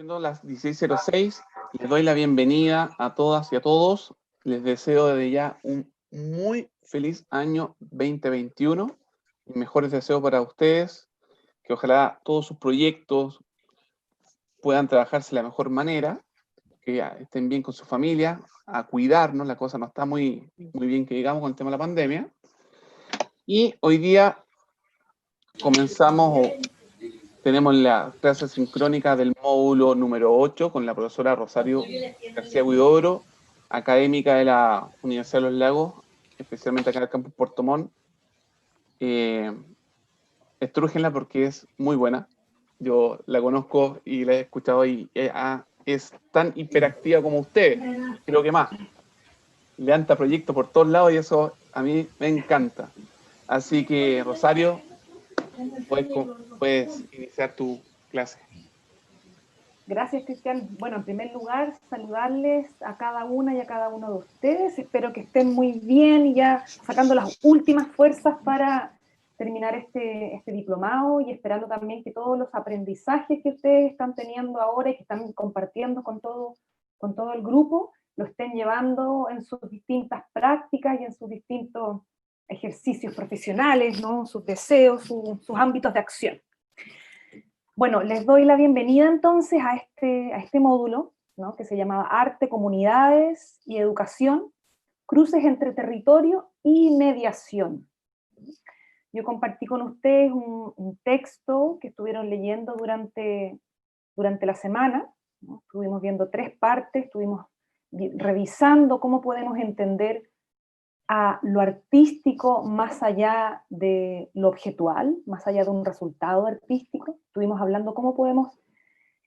Siendo las 16:06, les doy la bienvenida a todas y a todos. Les deseo desde ya un muy feliz año 2021 y mejores deseos para ustedes, que ojalá todos sus proyectos puedan trabajarse de la mejor manera, que estén bien con su familia, a cuidarnos, la cosa no está muy bien que digamos con el tema de la pandemia. Y hoy día tenemos la clase sincrónica del módulo número 8 con la profesora Rosario García Huidobro, académica de la Universidad de los Lagos, especialmente acá en el campus Puerto Montt. Estrújenla porque es muy buena. Yo la conozco y la he escuchado y es tan hiperactiva como ustedes, creo que más. Levanta proyectos por todos lados y eso a mí me encanta. Así que, Rosario, puedes iniciar tu clase. Gracias, Cristian. Bueno, en primer lugar, saludarles a cada una y a cada uno de ustedes. Espero que estén muy bien y ya sacando las últimas fuerzas para terminar este diplomado y esperando también que todos los aprendizajes que ustedes están teniendo ahora y que están compartiendo con todo el grupo, lo estén llevando en sus distintas prácticas y en sus distintos ejercicios profesionales, ¿no? Sus deseos, sus ámbitos de acción. Bueno, les doy la bienvenida entonces a este módulo, ¿no? Que se llama Arte, Comunidades y Educación, Cruces entre Territorio y Mediación. Yo compartí con ustedes un texto que estuvieron leyendo durante la semana, ¿no? Estuvimos viendo 3 partes, estuvimos revisando cómo podemos entender a lo artístico más allá de lo objetual, más allá de un resultado artístico. Estuvimos hablando cómo podemos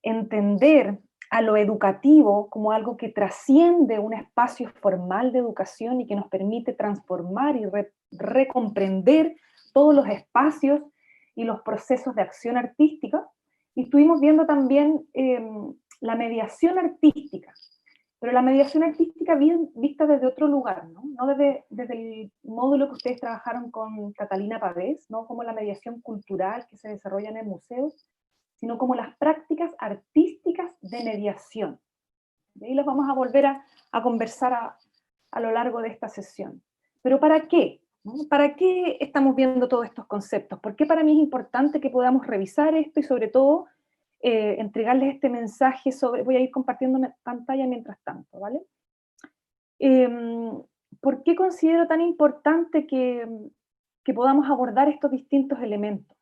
entender a lo educativo como algo que trasciende un espacio formal de educación y que nos permite transformar y recomprender todos los espacios y los procesos de acción artística. Y estuvimos viendo también la mediación artística, pero la mediación artística bien vista desde otro lugar, ¿no? No desde el módulo que ustedes trabajaron con Catalina Pavés, no como la mediación cultural que se desarrolla en el museo, sino como las prácticas artísticas de mediación. De ahí las vamos a volver a conversar a lo largo de esta sesión. ¿Pero para qué? ¿No? ¿Para qué estamos viendo todos estos conceptos? ¿Por qué para mí es importante que podamos revisar esto y sobre todo entregarles este mensaje sobre, voy a ir compartiendo pantalla mientras tanto, ¿vale? ¿Por qué considero tan importante que podamos abordar estos distintos elementos?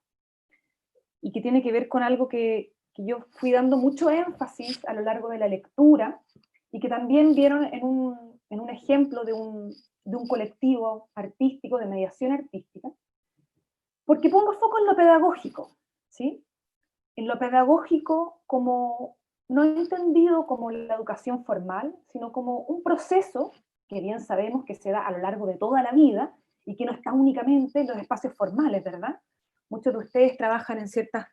Y que tiene que ver con algo que yo fui dando mucho énfasis a lo largo de la lectura, y que también vieron en un ejemplo de un colectivo artístico, de mediación artística, porque pongo foco en lo pedagógico, ¿sí? En lo pedagógico como no entendido como la educación formal, sino como un proceso que bien sabemos que se da a lo largo de toda la vida y que no está únicamente en los espacios formales, ¿verdad? Muchos de ustedes trabajan en ciertos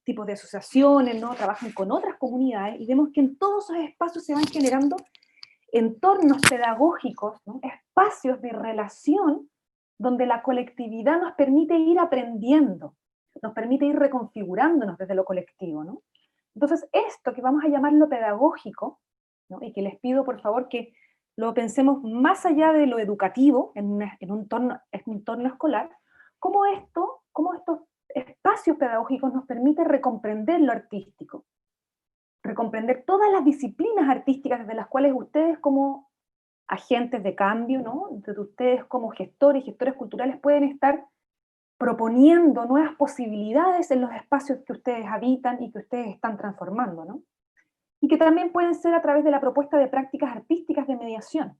tipos de asociaciones, ¿no? Trabajan con otras comunidades y vemos que en todos esos espacios se van generando entornos pedagógicos, ¿no? Espacios de relación donde la colectividad nos permite ir aprendiendo, nos permite ir reconfigurándonos desde lo colectivo, ¿no? Entonces, esto que vamos a llamar lo pedagógico, ¿no? Y que les pido por favor que lo pensemos más allá de lo educativo, en un entorno escolar, cómo estos espacios pedagógicos nos permiten recomprender lo artístico, recomprender todas las disciplinas artísticas desde las cuales ustedes como agentes de cambio, ¿no? Desde ustedes como gestores y gestores culturales pueden estar proponiendo nuevas posibilidades en los espacios que ustedes habitan y que ustedes están transformando, ¿no? Y que también pueden ser a través de la propuesta de prácticas artísticas de mediación.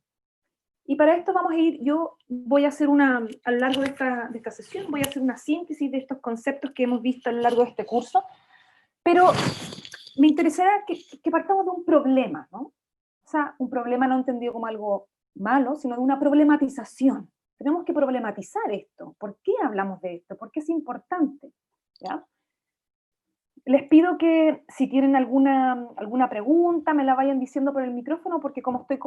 Y para esto yo voy a hacer a lo largo de esta sesión, voy a hacer una síntesis de estos conceptos que hemos visto a lo largo de este curso, pero me interesará que partamos de un problema, ¿no? O sea, un problema no entendido como algo malo, sino de una problematización. Tenemos que problematizar esto. ¿Por qué hablamos de esto? ¿Por qué es importante? ¿Ya? Les pido que si tienen alguna pregunta me la vayan diciendo por el micrófono, porque como estoy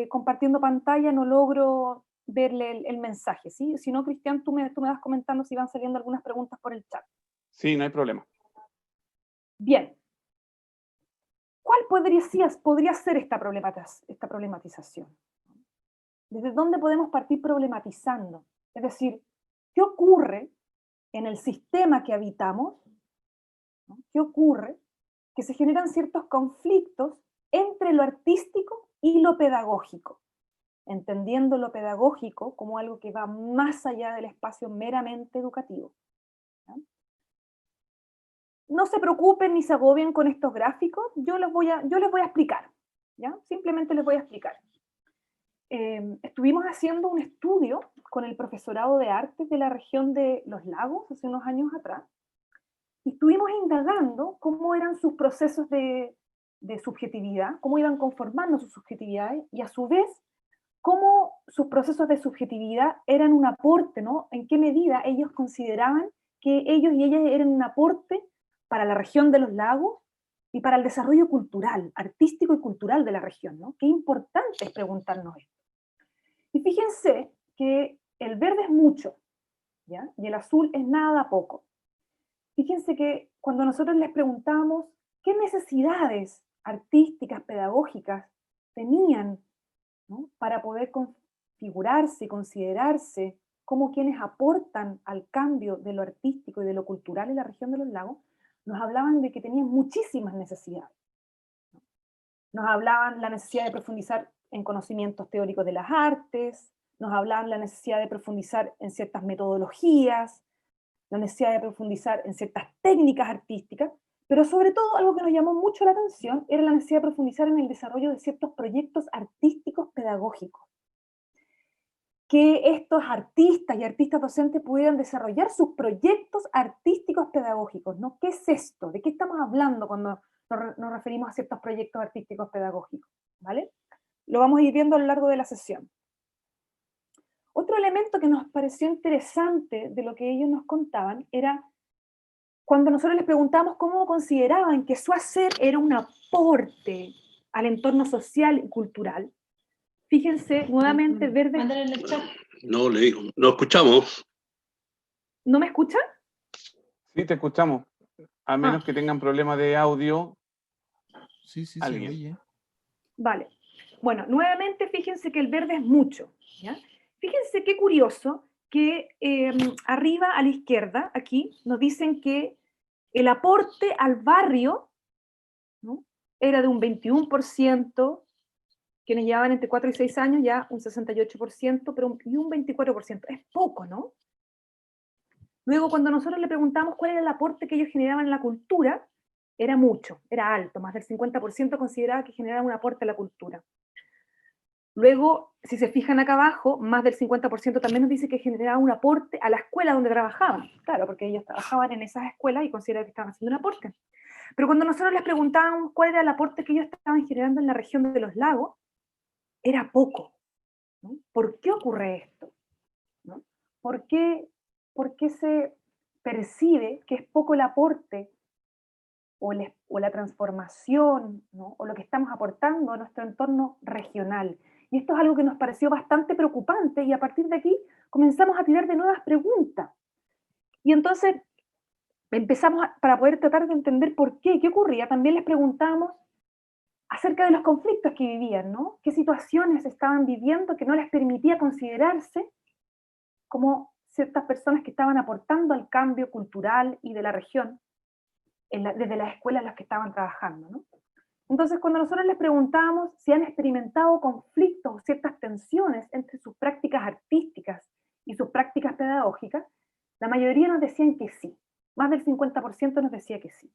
compartiendo pantalla no logro verle el mensaje, ¿sí? Si no, Cristian, tú me vas comentando si van saliendo algunas preguntas por el chat. Sí, no hay problema. Bien. ¿Cuál podría ser esta problematización? ¿Desde dónde podemos partir problematizando? Es decir, ¿qué ocurre en el sistema que habitamos? ¿No? ¿Qué ocurre? Que se generan ciertos conflictos entre lo artístico y lo pedagógico, entendiendo lo pedagógico como algo que va más allá del espacio meramente educativo. ¿Ya? No se preocupen ni se agobien con estos gráficos, yo les voy a explicar, ¿ya? Simplemente les voy a explicar. Estuvimos haciendo un estudio con el profesorado de artes de la región de Los Lagos hace unos años atrás, y estuvimos indagando cómo eran sus procesos de subjetividad, cómo iban conformando sus subjetividades, y a su vez, cómo sus procesos de subjetividad eran un aporte, ¿no? En qué medida ellos consideraban que ellos y ellas eran un aporte para la región de Los Lagos y para el desarrollo cultural, artístico y cultural de la región, ¿no? Qué importante es preguntarnos esto. Y fíjense que el verde es mucho, ¿ya? Y el azul es nada poco. Fíjense que cuando nosotros les preguntamos qué necesidades artísticas, pedagógicas tenían, ¿no? Para poder configurarse y considerarse como quienes aportan al cambio de lo artístico y de lo cultural en la región de Los Lagos, nos hablaban de que tenían muchísimas necesidades. Nos hablaban la necesidad de profundizar en conocimientos teóricos de las artes, nos hablaban la necesidad de profundizar en ciertas metodologías, la necesidad de profundizar en ciertas técnicas artísticas, pero sobre todo algo que nos llamó mucho la atención era la necesidad de profundizar en el desarrollo de ciertos proyectos artísticos pedagógicos. Que estos artistas y artistas docentes pudieran desarrollar sus proyectos artísticos pedagógicos, ¿no? ¿Qué es esto? ¿De qué estamos hablando cuando nos referimos a ciertos proyectos artísticos pedagógicos? ¿Vale? Lo vamos a ir viendo a lo largo de la sesión. Otro elemento que nos pareció interesante de lo que ellos nos contaban era cuando nosotros les preguntábamos cómo consideraban que su hacer era un aporte al entorno social y cultural. Fíjense, nuevamente, verde. Mándale en el chat. No, le digo, no escuchamos. ¿No me escuchan? Sí, te escuchamos. A menos que tengan problemas de audio. Sí, alguien. se oye. Vale. Bueno, nuevamente fíjense que el verde es mucho, ¿ya? Fíjense qué curioso que arriba a la izquierda, aquí, nos dicen que el aporte al barrio, ¿no? Era de un 21%, quienes llevaban entre 4 y 6 años ya un 68%, pero y un 24%. Es poco, ¿no? Luego, cuando nosotros le preguntamos cuál era el aporte que ellos generaban en la cultura, era mucho, era alto, más del 50% consideraba que generaban un aporte a la cultura. Luego, si se fijan acá abajo, más del 50% también nos dice que generaba un aporte a la escuela donde trabajaban. Claro, porque ellos trabajaban en esas escuelas y consideraban que estaban haciendo un aporte. Pero cuando nosotros les preguntábamos cuál era el aporte que ellos estaban generando en la región de Los Lagos, era poco, ¿no? ¿Por qué ocurre esto? ¿No? ¿Por qué se percibe que es poco el aporte o la transformación, ¿no? O lo que estamos aportando a nuestro entorno regional? Y esto es algo que nos pareció bastante preocupante y a partir de aquí comenzamos a tirar de nuevas preguntas. Y entonces empezamos para poder tratar de entender por qué ocurría, también les preguntamos acerca de los conflictos que vivían, ¿no? ¿Qué situaciones estaban viviendo que no les permitía considerarse como ciertas personas que estaban aportando al cambio cultural y de la región desde las escuelas en las que estaban trabajando, ¿no? Entonces, cuando nosotros les preguntábamos si han experimentado conflictos o ciertas tensiones entre sus prácticas artísticas y sus prácticas pedagógicas, la mayoría nos decían que sí. Más del 50% nos decía que sí.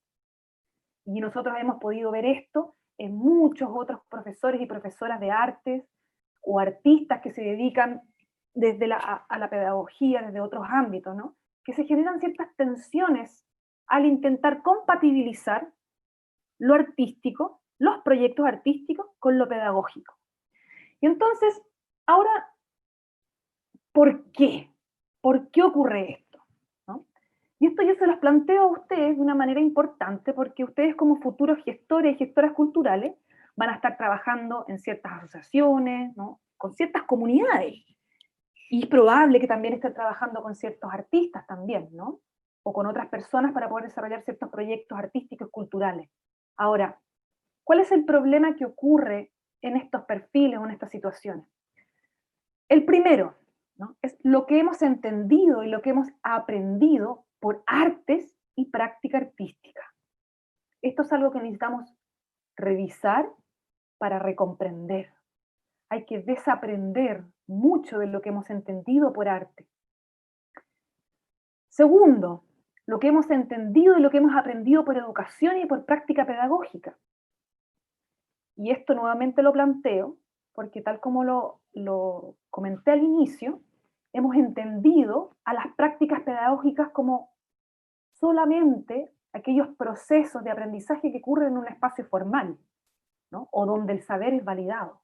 Y nosotros hemos podido ver esto en muchos otros profesores y profesoras de artes o artistas que se dedican desde a la pedagogía, desde otros ámbitos, ¿no? Que se generan ciertas tensiones al intentar compatibilizar lo artístico, los proyectos artísticos con lo pedagógico. Y entonces, ahora, ¿por qué? ¿Por qué ocurre esto? ¿No? Y esto yo se los planteo a ustedes de una manera importante porque ustedes como futuros gestores y gestoras culturales van a estar trabajando en ciertas asociaciones, ¿no? Con ciertas comunidades. Y es probable que también estén trabajando con ciertos artistas también, ¿no? O con otras personas para poder desarrollar ciertos proyectos artísticos y culturales. Ahora, ¿Cuál es el problema que ocurre en estos perfiles o en estas situaciones? El primero, ¿no?, es lo que hemos entendido y lo que hemos aprendido por artes y práctica artística. Esto es algo que necesitamos revisar para recomprender. Hay que desaprender mucho de lo que hemos entendido por arte. Segundo, lo que hemos entendido y lo que hemos aprendido por educación y por práctica pedagógica. Y esto nuevamente lo planteo porque, tal como lo comenté al inicio, hemos entendido a las prácticas pedagógicas como solamente aquellos procesos de aprendizaje que ocurren en un espacio formal, ¿no?, o donde el saber es validado.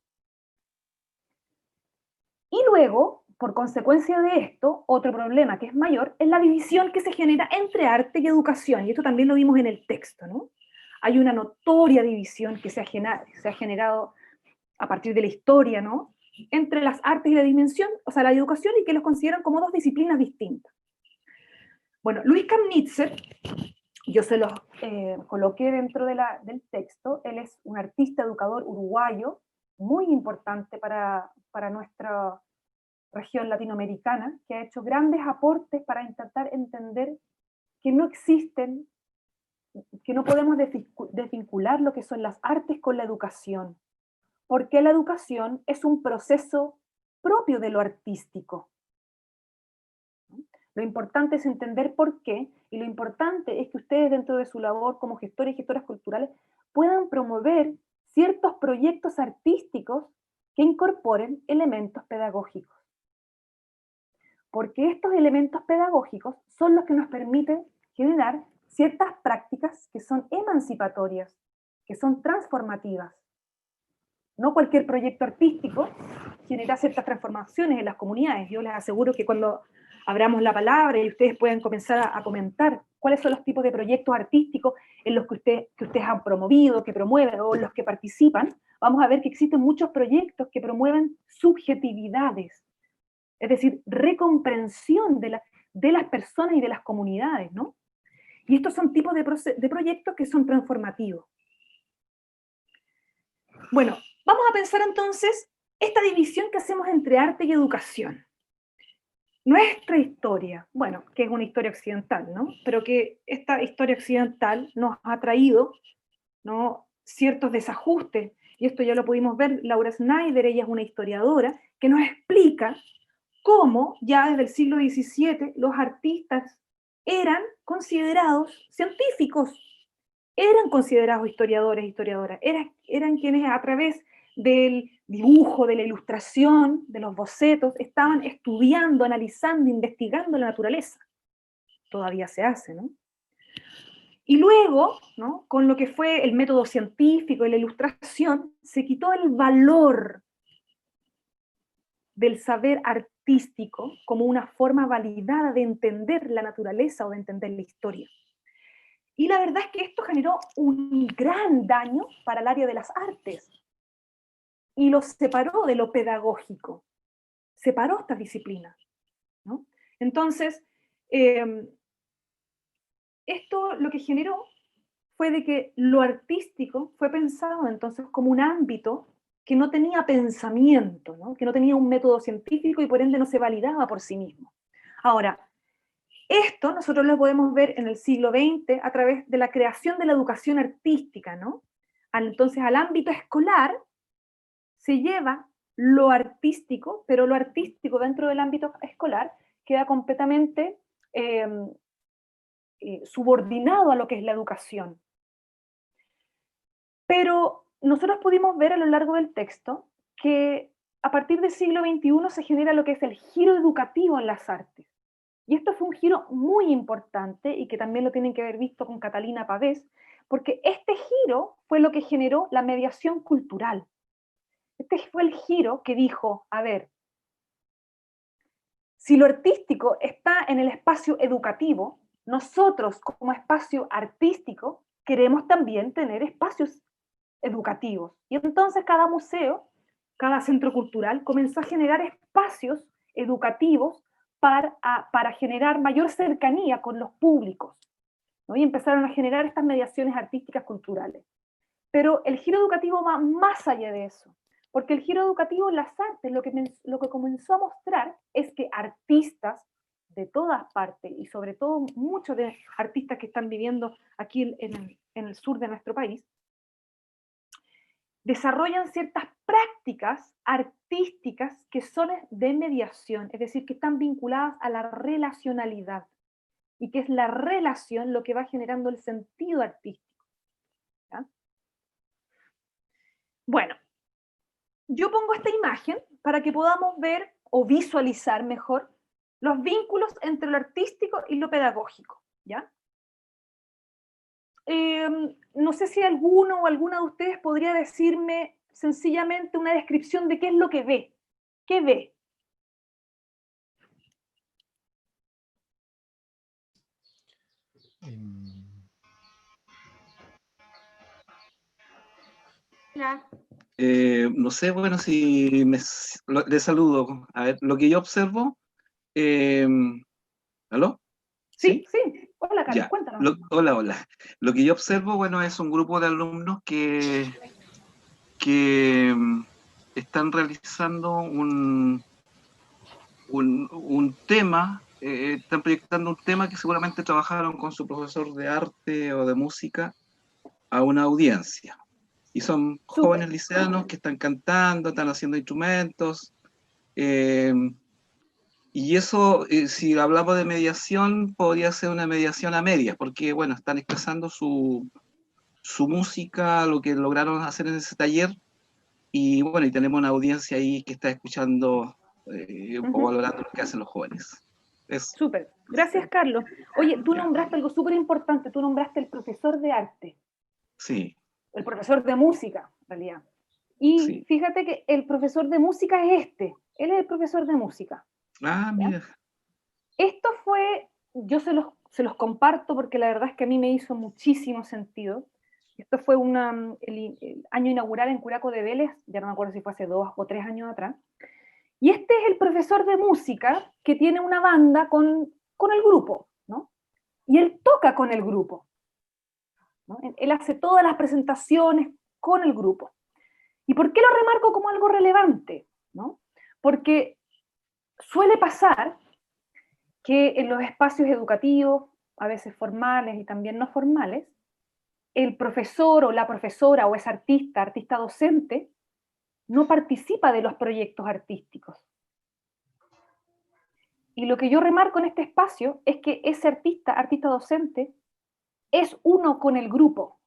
Y luego, por consecuencia de esto, otro problema que es mayor es la división que se genera entre arte y educación, y esto también lo vimos en el texto, ¿no? Hay una notoria división que se ha generado a partir de la historia, ¿no?, entre las artes y la dimensión, o sea, la educación, y que los consideran como dos disciplinas distintas. Bueno, Luis Kamnitzer, yo se los coloqué dentro del texto. Él es un artista educador uruguayo, muy importante para nuestra región latinoamericana, que ha hecho grandes aportes para intentar entender que no existen, que no podemos desvincular lo que son las artes con la educación, porque la educación es un proceso propio de lo artístico. Lo importante es entender por qué, y lo importante es que ustedes, dentro de su labor como gestores y gestoras culturales, puedan promover ciertos proyectos artísticos que incorporen elementos pedagógicos. Porque estos elementos pedagógicos son los que nos permiten generar ciertas prácticas que son emancipatorias, que son transformativas. No cualquier proyecto artístico genera ciertas transformaciones en las comunidades. Yo les aseguro que cuando abramos la palabra y ustedes pueden comenzar a comentar cuáles son los tipos de proyectos artísticos en los que ustedes han promovido, que promueven, o en los que participan, vamos a ver que existen muchos proyectos que promueven subjetividades, es decir, recomprensión de las personas y de las comunidades, ¿no? Y estos son tipos de proyectos que son transformativos. Bueno, vamos a pensar entonces esta división que hacemos entre arte y educación. Nuestra historia, bueno, que es una historia occidental, ¿no?, pero que esta historia occidental nos ha traído, ¿no?, ciertos desajustes, y esto ya lo pudimos ver. Laura Snyder, ella es una historiadora, que nos explica cómo ya desde el siglo XVII los artistas eran considerados científicos, eran considerados historiadores, historiadoras, eran quienes a través del dibujo, de la ilustración, de los bocetos, estaban estudiando, analizando, investigando la naturaleza. Todavía se hace, ¿no? Y luego, ¿no?, con lo que fue el método científico y la ilustración, se quitó el valor del saber artístico como una forma validada de entender la naturaleza o de entender la historia. Y la verdad es que esto generó un gran daño para el área de las artes y lo separó de lo pedagógico, separó estas disciplinas, ¿no? Entonces, esto lo que generó fue de que lo artístico fue pensado entonces como un ámbito que no tenía pensamiento, ¿no?, que no tenía un método científico y por ende no se validaba por sí mismo. Ahora, esto nosotros lo podemos ver en el siglo XX a través de la creación de la educación artística, ¿no? Entonces, al ámbito escolar se lleva lo artístico, pero lo artístico dentro del ámbito escolar queda completamente subordinado a lo que es la educación. Pero nosotros pudimos ver a lo largo del texto que a partir del siglo XXI se genera lo que es el giro educativo en las artes. Y esto fue un giro muy importante y que también lo tienen que haber visto con Catalina Pavés, porque este giro fue lo que generó la mediación cultural. Este fue el giro que dijo, a ver, si lo artístico está en el espacio educativo, nosotros como espacio artístico queremos también tener espacios educativos. Y entonces cada museo, cada centro cultural comenzó a generar espacios educativos para generar mayor cercanía con los públicos, ¿no? Y empezaron a generar estas mediaciones artísticas culturales. Pero el giro educativo va más allá de eso, porque el giro educativo en las artes lo que comenzó a mostrar es que artistas de todas partes, y sobre todo muchos de artistas que están viviendo aquí en el sur de nuestro país, desarrollan ciertas prácticas artísticas que son de mediación, es decir, que están vinculadas a la relacionalidad, y que es la relación lo que va generando el sentido artístico. ¿Ya? Bueno, yo pongo esta imagen para que podamos ver o visualizar mejor los vínculos entre lo artístico y lo pedagógico, ¿ya? No sé si alguno o alguna de ustedes podría decirme sencillamente una descripción de qué es lo que ve. ¿Qué ve? Hola. No sé, bueno, si le saludo. A ver, lo que yo observo, ¿aló? Sí, sí. Hola, Carlos, Ya. cuéntanos. Hola, hola. Lo que yo observo, bueno, es un grupo de alumnos que están realizando un tema, están proyectando un tema que seguramente trabajaron con su profesor de arte o de música a una audiencia. Y son Súper. jóvenes liceanos que están cantando, están haciendo instrumentos. Y eso, si hablamos de mediación, podría ser una mediación a medias, porque, bueno, están expresando su música, lo que lograron hacer en ese taller, y bueno, y tenemos una audiencia ahí que está escuchando o valorando lo que hacen los jóvenes. Súper. Gracias, Carlos. Oye, tú Ya. nombraste algo súper importante, tú nombraste el profesor de arte, Sí, el profesor de música, en realidad. Y sí. fíjate que el profesor de música es él es el profesor de música. Ah, ¿Ya? mira. Esto fue, yo se los comparto porque la verdad es que a mí me hizo muchísimo sentido. Esto fue el año inaugural en Curaco de Vélez, ya no me acuerdo si fue hace 2 o 3 años atrás. Y este es el profesor de música que tiene una banda con el grupo, ¿no? Y él toca con el grupo, ¿no? Él hace todas las presentaciones con el grupo. ¿Y por qué lo remarco como algo relevante? ¿No? Porque suele pasar que en los espacios educativos, a veces formales y también no formales, el profesor o la profesora o ese artista docente, no participa de los proyectos artísticos. Y lo que yo remarco en este espacio es que ese artista docente, es uno con el grupo.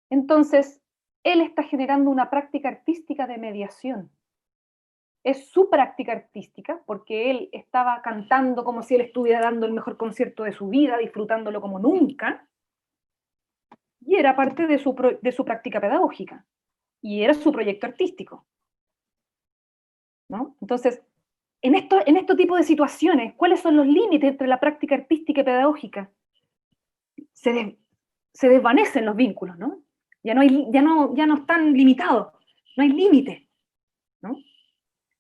Entonces, él está generando una práctica artística de mediación. Es su práctica artística, porque él estaba cantando como si él estuviera dando el mejor concierto de su vida, disfrutándolo como nunca, y era parte de su práctica pedagógica, y era su proyecto artístico, ¿no? Entonces, en este tipo de situaciones, ¿cuáles son los límites entre la práctica artística y pedagógica? Se desvanecen los vínculos, ¿no? Ya no están limitados, no hay límite, ¿no?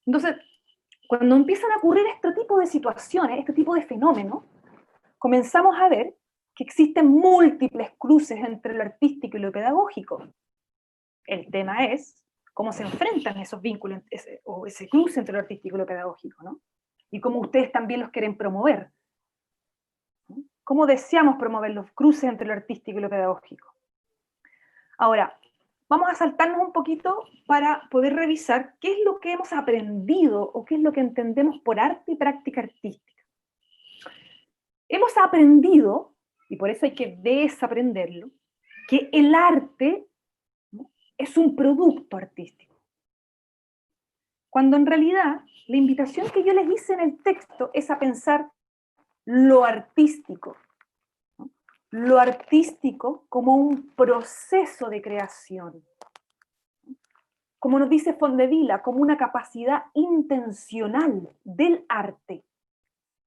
Entonces, cuando empiezan a ocurrir este tipo de situaciones, este tipo de fenómenos, comenzamos a ver que existen múltiples cruces entre lo artístico y lo pedagógico. El tema es cómo se enfrentan esos vínculos, o ese cruce entre lo artístico y lo pedagógico, ¿no? Y cómo ustedes también los quieren promover, ¿no? ¿Cómo deseamos promover los cruces entre lo artístico y lo pedagógico? Ahora, vamos a saltarnos un poquito para poder revisar qué es lo que hemos aprendido o qué es lo que entendemos por arte y práctica artística. Hemos aprendido, y por eso hay que desaprenderlo, que el arte, ¿no?, es un producto artístico. Cuando en realidad la invitación que yo les hice en el texto es a pensar lo artístico, ¿no?, lo artístico como un proceso de creación. Como nos dice Fondevila, como una capacidad intencional del arte,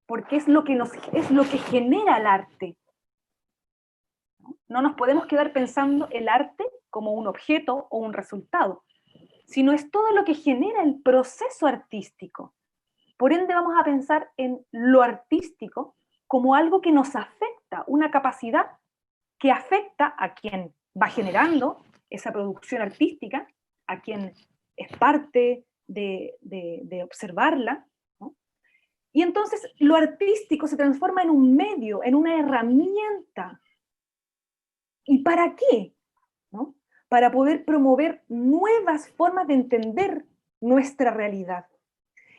porque es lo que genera el arte. No nos podemos quedar pensando el arte como un objeto o un resultado, sino es todo lo que genera el proceso artístico. Por ende, vamos a pensar en lo artístico como algo que nos afecta, una capacidad que afecta a quien va generando esa producción artística a quien es parte de observarla, ¿no? Y entonces lo artístico se transforma en un medio, en una herramienta. ¿Y para qué? ¿No? Para poder promover nuevas formas de entender nuestra realidad.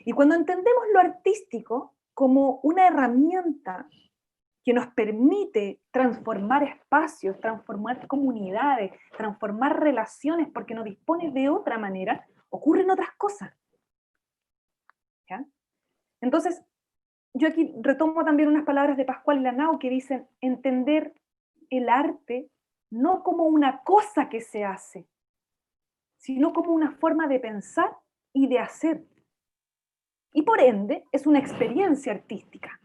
Y cuando entendemos lo artístico como una herramienta que nos permite transformar espacios, transformar comunidades, transformar relaciones, porque nos dispone de otra manera, ocurren otras cosas. ¿Ya? Entonces, yo aquí retomo también unas palabras de Pascual Lanao que dicen entender el arte no como una cosa que se hace, sino como una forma de pensar y de hacer. Y por ende, es una experiencia artística.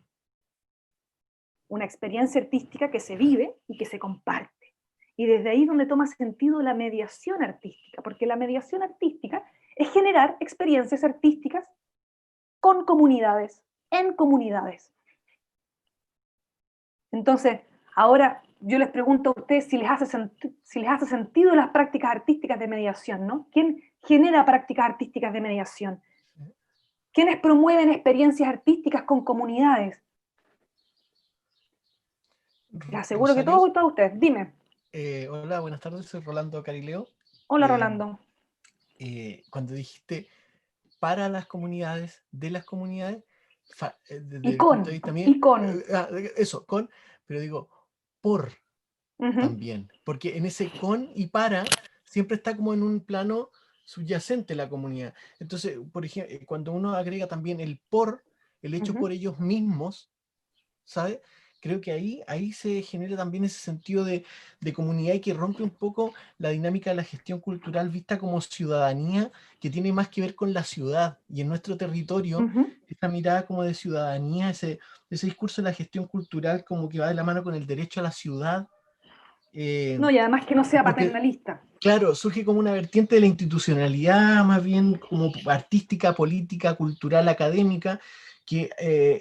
Una experiencia artística que se vive y que se comparte. Y desde ahí es donde toma sentido la mediación artística, porque la mediación artística es generar experiencias artísticas con comunidades, en comunidades. Entonces, ahora yo les pregunto a ustedes si les hace sentido las prácticas artísticas de mediación, ¿no? ¿Quién genera prácticas artísticas de mediación? ¿Quiénes promueven experiencias artísticas con comunidades? Les aseguro que Rosario, todos ustedes. Dime. hola, buenas tardes, soy Rolando Carileo. Hola, Rolando. Cuando dijiste para las comunidades, de las comunidades, desde Y el punto de vista mío, y con. eso, con, pero digo, por también, porque en ese con y para siempre está como en un plano subyacente la comunidad. Entonces, por ejemplo, cuando uno agrega también el por, el hecho por ellos mismos, ¿sabe? Creo que ahí se genera también ese sentido de comunidad y que rompe un poco la dinámica de la gestión cultural vista como ciudadanía, que tiene más que ver con la ciudad y en nuestro territorio, esa mirada como de ciudadanía, ese discurso de la gestión cultural como que va de la mano con el derecho a la ciudad. No, y además que no sea Porque, paternalista. claro, surge como una vertiente de la institucionalidad, más bien como artística, política, cultural, académica, que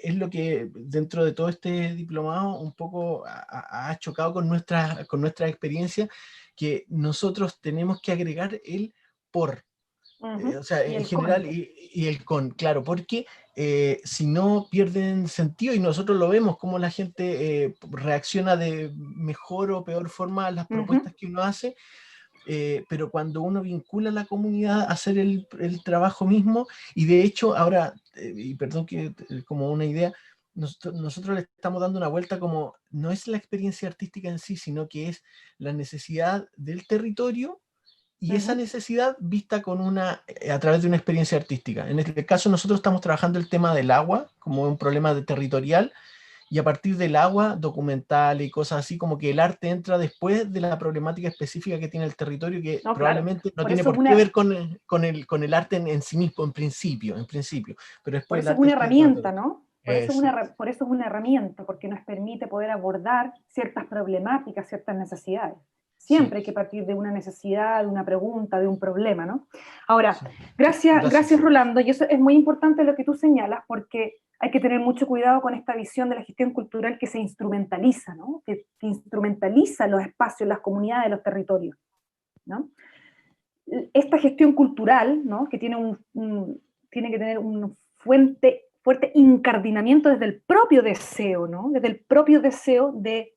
es lo que dentro de todo este diplomado un poco ha chocado con nuestra experiencia, que nosotros tenemos que agregar el por. O sea, Y en el general, con. y el con, claro, porque si no pierden sentido, y nosotros lo vemos, cómo la gente reacciona de mejor o peor forma a las propuestas que uno hace, pero cuando uno vincula a la comunidad a hacer el trabajo mismo, y de hecho ahora, y perdón que como una idea, nosotros le estamos dando una vuelta como, no es la experiencia artística en sí, sino que es la necesidad del territorio y esa necesidad vista a través de una experiencia artística. En este caso nosotros estamos trabajando el tema del agua como un problema territorial, y a partir del agua, documental y cosas así, como que el arte entra después de la problemática específica que tiene el territorio, que No, claro. probablemente no Por tiene eso es por qué ver una, con el arte en sí mismo, en principio, pero por después el eso es arte una está dentro de herramienta, todo. ¿no? Eso. Por eso es una herramienta, porque nos permite poder abordar ciertas problemáticas, ciertas necesidades. Sí, Siempre hay que partir de una necesidad, de una pregunta, de un problema, ¿no? Ahora, sí. gracias Gracias. Rolando, y eso es muy importante lo que tú señalas, porque hay que tener mucho cuidado con esta visión de la gestión cultural que se instrumentaliza, ¿no? Que instrumentaliza los espacios, las comunidades, los territorios, ¿no? Esta gestión cultural, ¿no? Que tiene que tener un fuerte incardinamiento desde el propio deseo, ¿no? Desde el propio deseo de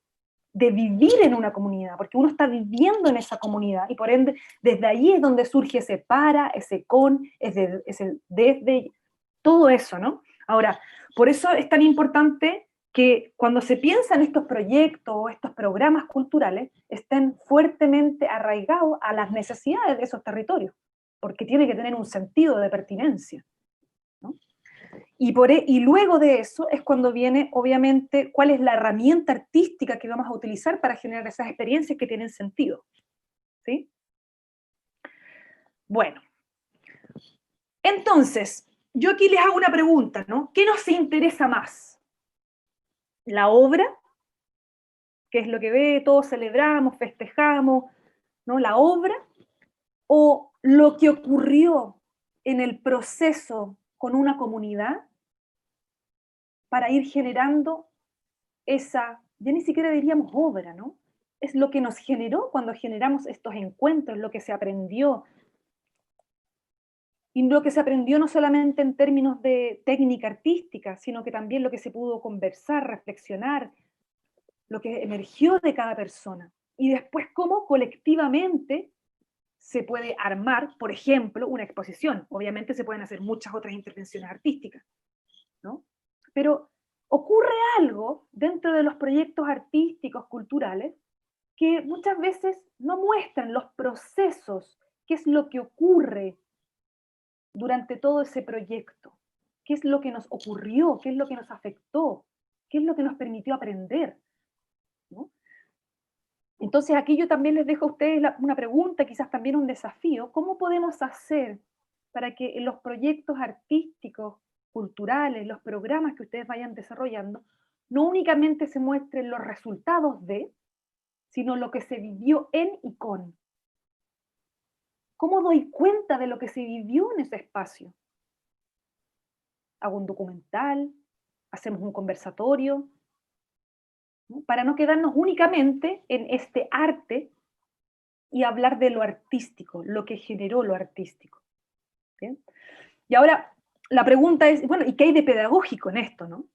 vivir en una comunidad, porque uno está viviendo en esa comunidad y por ende desde ahí es donde surge ese para, ese con, ese desde, todo eso, ¿no? Ahora, por eso es tan importante que cuando se piensa en estos proyectos o estos programas culturales estén fuertemente arraigados a las necesidades de esos territorios, porque tiene que tener un sentido de pertinencia, ¿no? Y luego de eso es cuando viene, obviamente, cuál es la herramienta artística que vamos a utilizar para generar esas experiencias que tienen sentido, ¿sí? Bueno, entonces, yo aquí les hago una pregunta, ¿no? ¿Qué nos interesa más? ¿La obra, que es lo que ve, todos celebramos, festejamos, ¿no? La obra, o lo que ocurrió en el proceso con una comunidad para ir generando esa, ya ni siquiera diríamos obra, ¿no? es lo que nos generó cuando generamos estos encuentros, lo que se aprendió. Y lo que se aprendió no solamente en términos de técnica artística, sino que también lo que se pudo conversar, reflexionar, lo que emergió de cada persona. Y después cómo colectivamente se puede armar, por ejemplo, una exposición. Obviamente se pueden hacer muchas otras intervenciones artísticas, ¿no? Pero ocurre algo dentro de los proyectos artísticos, culturales, que muchas veces no muestran los procesos, qué es lo que ocurre durante todo ese proyecto, qué es lo que nos ocurrió, qué es lo que nos afectó, qué es lo que nos permitió aprender, ¿no? Entonces aquí yo también les dejo a ustedes una pregunta, quizás también un desafío. ¿Cómo podemos hacer para que en los proyectos artísticos, culturales, los programas que ustedes vayan desarrollando, no únicamente se muestren los resultados de, sino lo que se vivió en y con? ¿Cómo doy cuenta de lo que se vivió en ese espacio? ¿Hago un documental? ¿Hacemos un conversatorio? ¿No? Para no quedarnos únicamente en este arte y hablar de lo artístico, lo que generó lo artístico. ¿Bien? Y ahora la pregunta es, bueno, ¿y qué hay de pedagógico en esto, no?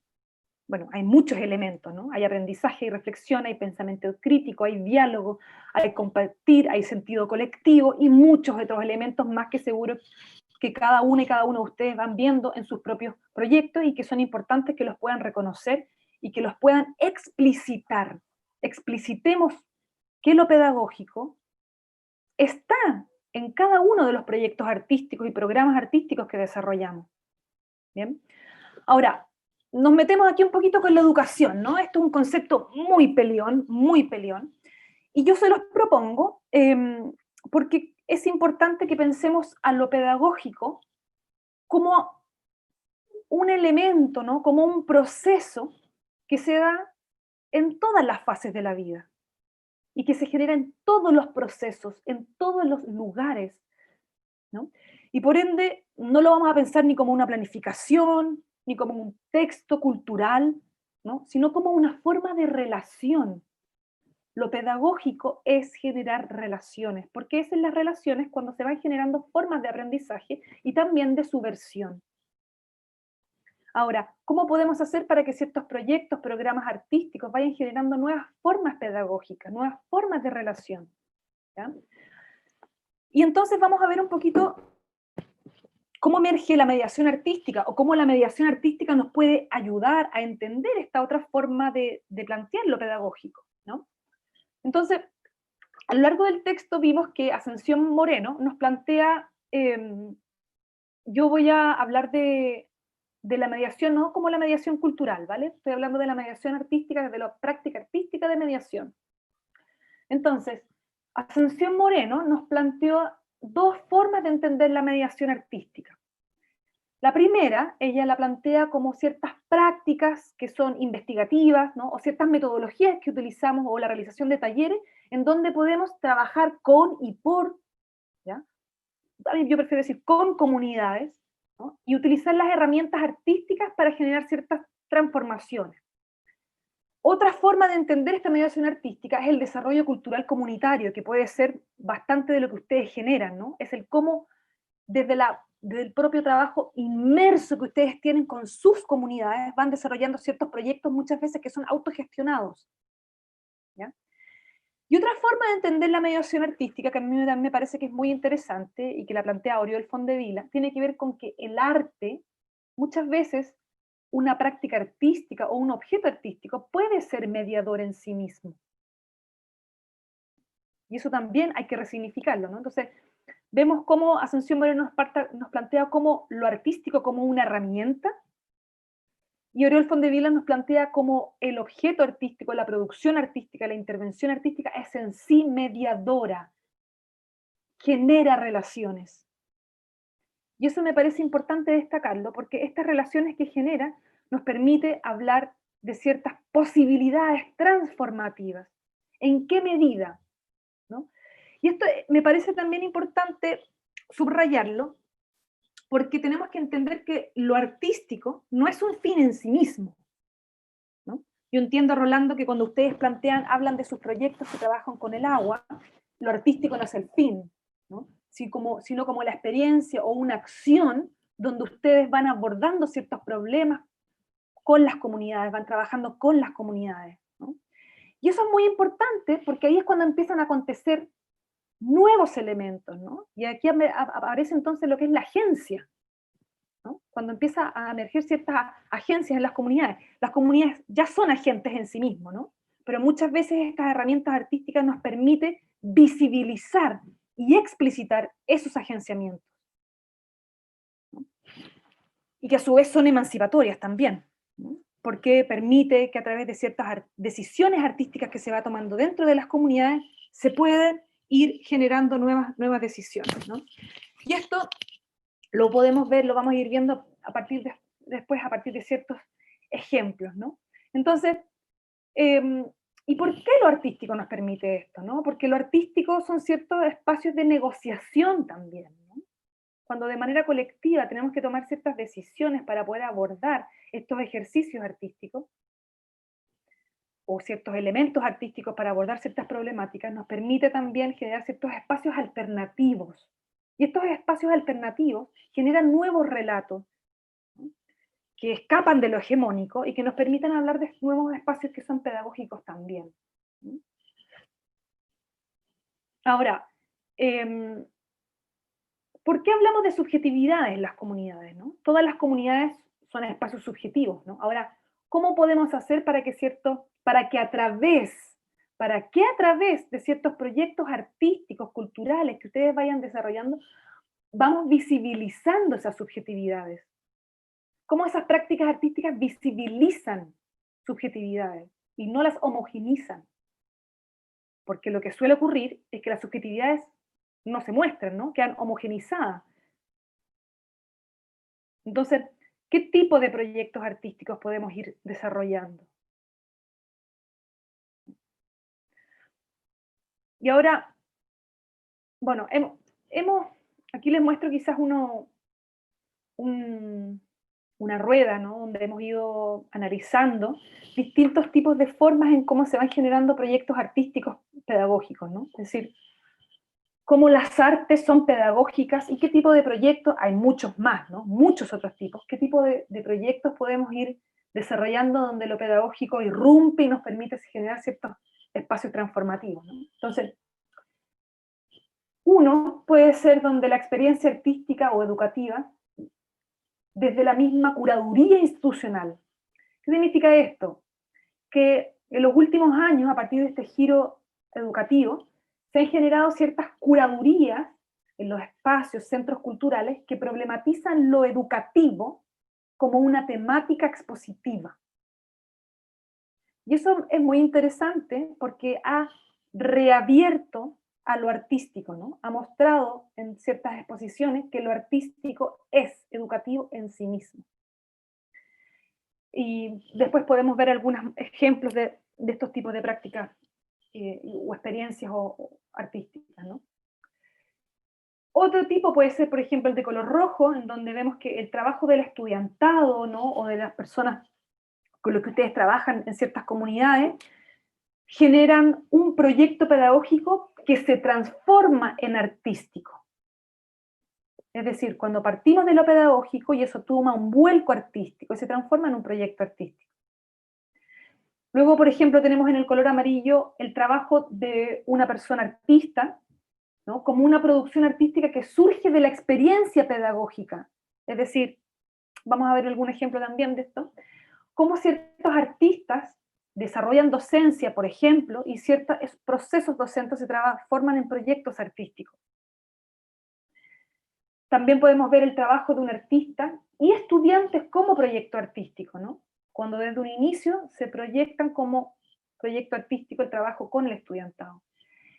Bueno, hay muchos elementos, ¿no? Hay aprendizaje y reflexión, hay pensamiento crítico, hay diálogo, hay compartir, hay sentido colectivo y muchos otros elementos más que seguro que cada una y cada uno de ustedes van viendo en sus propios proyectos y que son importantes que los puedan reconocer y que los puedan explicitar. Explicitemos que lo pedagógico está en cada uno de los proyectos artísticos y programas artísticos que desarrollamos. ¿Bien? Ahora, nos metemos aquí un poquito con la educación, ¿no? Esto es un concepto muy peleón, y yo se los propongo porque es importante que pensemos a lo pedagógico como un elemento, ¿no? Como un proceso que se da en todas las fases de la vida y que se genera en todos los procesos, en todos los lugares, ¿no? Y por ende, no lo vamos a pensar ni como una planificación, ni como un texto cultural, ¿no? Sino como una forma de relación. Lo pedagógico es generar relaciones, porque es en las relaciones cuando se van generando formas de aprendizaje y también de subversión. Ahora, ¿cómo podemos hacer para que ciertos proyectos, programas artísticos vayan generando nuevas formas pedagógicas, nuevas formas de relación? ¿Ya? Y entonces vamos a ver un poquito cómo emerge la mediación artística o cómo la mediación artística nos puede ayudar a entender esta otra forma de plantear lo pedagógico, ¿no? Entonces, a lo largo del texto vimos que Ascensión Moreno nos plantea, yo voy a hablar de la mediación, no como la mediación cultural, ¿vale? Estoy hablando de la mediación artística, de la práctica artística de mediación. Entonces, Ascensión Moreno nos planteó dos formas de entender la mediación artística. La primera, ella la plantea como ciertas prácticas que son investigativas, ¿no? O ciertas metodologías que utilizamos o la realización de talleres en donde podemos trabajar con y por, ¿ya? Yo prefiero decir con comunidades, ¿no? Y utilizar las herramientas artísticas para generar ciertas transformaciones. Otra forma de entender esta mediación artística es el desarrollo cultural comunitario, que puede ser bastante de lo que ustedes generan, ¿no? Es el cómo desde el propio trabajo inmerso que ustedes tienen con sus comunidades van desarrollando ciertos proyectos muchas veces que son autogestionados, ¿ya? Y otra forma de entender la mediación artística, que a mí me parece que es muy interesante y que la plantea Oriol Fondevila, tiene que ver con que el arte, muchas veces, una práctica artística o un objeto artístico puede ser mediador en sí mismo. Y eso también hay que resignificarlo, ¿no? Entonces, vemos cómo Ascensión Moreno nos plantea como lo artístico como una herramienta, y Oriol Fondevila nos plantea como el objeto artístico, la producción artística, la intervención artística es en sí mediadora, genera relaciones. Y eso me parece importante destacarlo, porque estas relaciones que genera nos permite hablar de ciertas posibilidades transformativas. ¿En qué medida? ¿No? Y esto me parece también importante subrayarlo, porque tenemos que entender que lo artístico no es un fin en sí mismo, ¿no? Yo entiendo, Rolando, que cuando ustedes hablan de sus proyectos que trabajan con el agua, lo artístico no es el fin, ¿no? Sino como la experiencia o una acción donde ustedes van abordando ciertos problemas con las comunidades, van trabajando con las comunidades, ¿no? Y eso es muy importante porque ahí es cuando empiezan a acontecer nuevos elementos, ¿no? Y aquí aparece entonces lo que es la agencia, ¿no? Cuando empieza a emerger ciertas agencias en las comunidades ya son agentes en sí mismos, ¿no? Pero muchas veces estas herramientas artísticas nos permiten visibilizar y explicitar esos agenciamientos, ¿no? Y que a su vez son emancipatorias también, ¿no? Porque permite que a través de ciertas decisiones artísticas que se va tomando dentro de las comunidades se pueden ir generando nuevas decisiones, ¿no? Y esto lo podemos ver, lo vamos a ir viendo después a partir de ciertos ejemplos, ¿no? Entonces, ¿y por qué lo artístico nos permite esto, no? Porque lo artístico son ciertos espacios de negociación también, ¿no? Cuando de manera colectiva tenemos que tomar ciertas decisiones para poder abordar estos ejercicios artísticos, o ciertos elementos artísticos para abordar ciertas problemáticas, nos permite también generar ciertos espacios alternativos. Y estos espacios alternativos generan nuevos relatos, ¿no? Que escapan de lo hegemónico y que nos permiten hablar de nuevos espacios que son pedagógicos también, ¿no? Ahora, ¿por qué hablamos de subjetividades en las comunidades, ¿no? Todas las comunidades son espacios subjetivos, ¿no? Ahora, ¿cómo podemos hacer para que a través de ciertos proyectos artísticos, culturales que ustedes vayan desarrollando, vamos visibilizando esas subjetividades? ¿Cómo esas prácticas artísticas visibilizan subjetividades y no las homogenizan? Porque lo que suele ocurrir es que las subjetividades no se muestran, ¿no? Quedan homogenizadas. Entonces, ¿qué tipo de proyectos artísticos podemos ir desarrollando? Y ahora, bueno, aquí les muestro quizás una rueda, ¿no? Donde hemos ido analizando distintos tipos de formas en cómo se van generando proyectos artísticos pedagógicos, ¿no? Es decir, cómo las artes son pedagógicas y qué tipo de proyectos, hay muchos más, ¿no? Muchos otros tipos, qué tipo de proyectos podemos ir desarrollando donde lo pedagógico irrumpe y nos permite generar ciertos espacios transformativos, ¿no? Entonces, uno puede ser donde la experiencia artística o educativa, desde la misma curaduría institucional. ¿Qué significa esto? Que en los últimos años, a partir de este giro educativo, se han generado ciertas curadurías en los espacios, centros culturales, que problematizan lo educativo como una temática expositiva. Y eso es muy interesante porque ha reabierto a lo artístico, ¿no? Ha mostrado en ciertas exposiciones que lo artístico es educativo en sí mismo. Y después podemos ver algunos ejemplos de estos tipos de prácticas o experiencias artísticas, ¿no? Otro tipo puede ser, por ejemplo, el de color rojo, en donde vemos que el trabajo del estudiantado, ¿no? O de las personas con los que ustedes trabajan en ciertas comunidades, generan un proyecto pedagógico que se transforma en artístico. Es decir, cuando partimos de lo pedagógico y eso toma un vuelco artístico y se transforma en un proyecto artístico. Luego, por ejemplo, tenemos en el color amarillo el trabajo de una persona artista, ¿no? Como una producción artística que surge de la experiencia pedagógica. Es decir, vamos a ver algún ejemplo también de esto, cómo ciertos artistas desarrollan docencia, por ejemplo, y ciertos procesos docentes se transforman en proyectos artísticos. También podemos ver el trabajo de un artista y estudiantes como proyecto artístico, ¿no? Cuando desde un inicio se proyectan como proyecto artístico el trabajo con el estudiantado.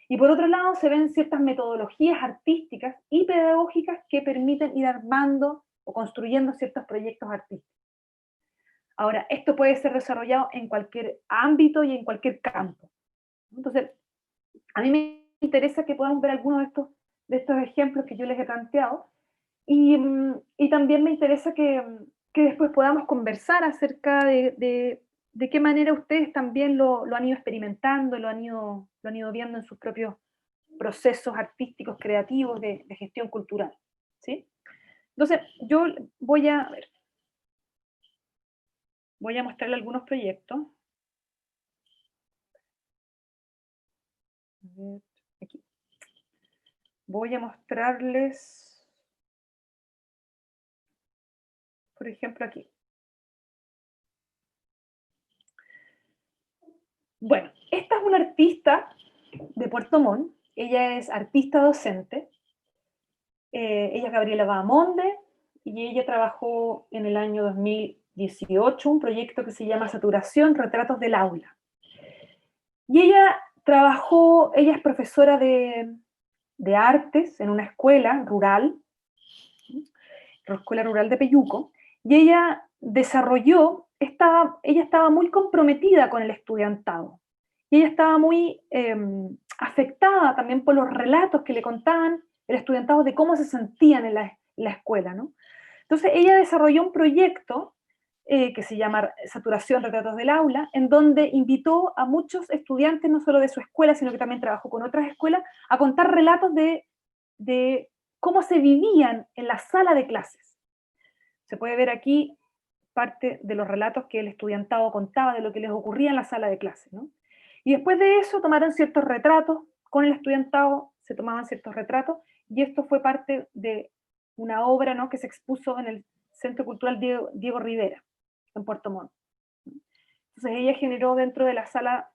Y por otro lado se ven ciertas metodologías artísticas y pedagógicas que permiten ir armando o construyendo ciertos proyectos artísticos. Ahora, esto puede ser desarrollado en cualquier ámbito y en cualquier campo. Entonces, a mí me interesa que podamos ver algunos de estos ejemplos que yo les he planteado y también me interesa que después podamos conversar acerca de de qué manera ustedes también lo han ido experimentando, lo han ido viendo en sus propios procesos artísticos, creativos de gestión cultural, ¿sí? Entonces, yo voy a mostrarle algunos proyectos. A ver, aquí. Voy a mostrarles, por ejemplo, aquí. Bueno, esta es una artista de Puerto Montt. Ella es artista docente. Ella es Gabriela Bahamonde y ella trabajó en el año 2018 un proyecto que se llama Saturación, Retratos del Aula. Y ella es profesora de artes en una escuela rural, la escuela rural de Peyuco, y ella ella estaba muy comprometida con el estudiantado, y ella estaba muy afectada también por los relatos que le contaban el estudiantado de cómo se sentían en la escuela, ¿no? Entonces ella desarrolló un proyecto que se llama Saturación, Retratos del Aula, en donde invitó a muchos estudiantes, no solo de su escuela, sino que también trabajó con otras escuelas, a contar relatos de cómo se vivían en la sala de clases. Se puede ver aquí parte de los relatos que el estudiantado contaba de lo que les ocurría en la sala de clases, ¿no? Y después de eso tomaron ciertos retratos, con el estudiantado se tomaban ciertos retratos, y esto fue parte de una obra, ¿no?, que se expuso en el Centro Cultural Diego Rivera, en Puerto Montt. Entonces ella generó dentro de la sala,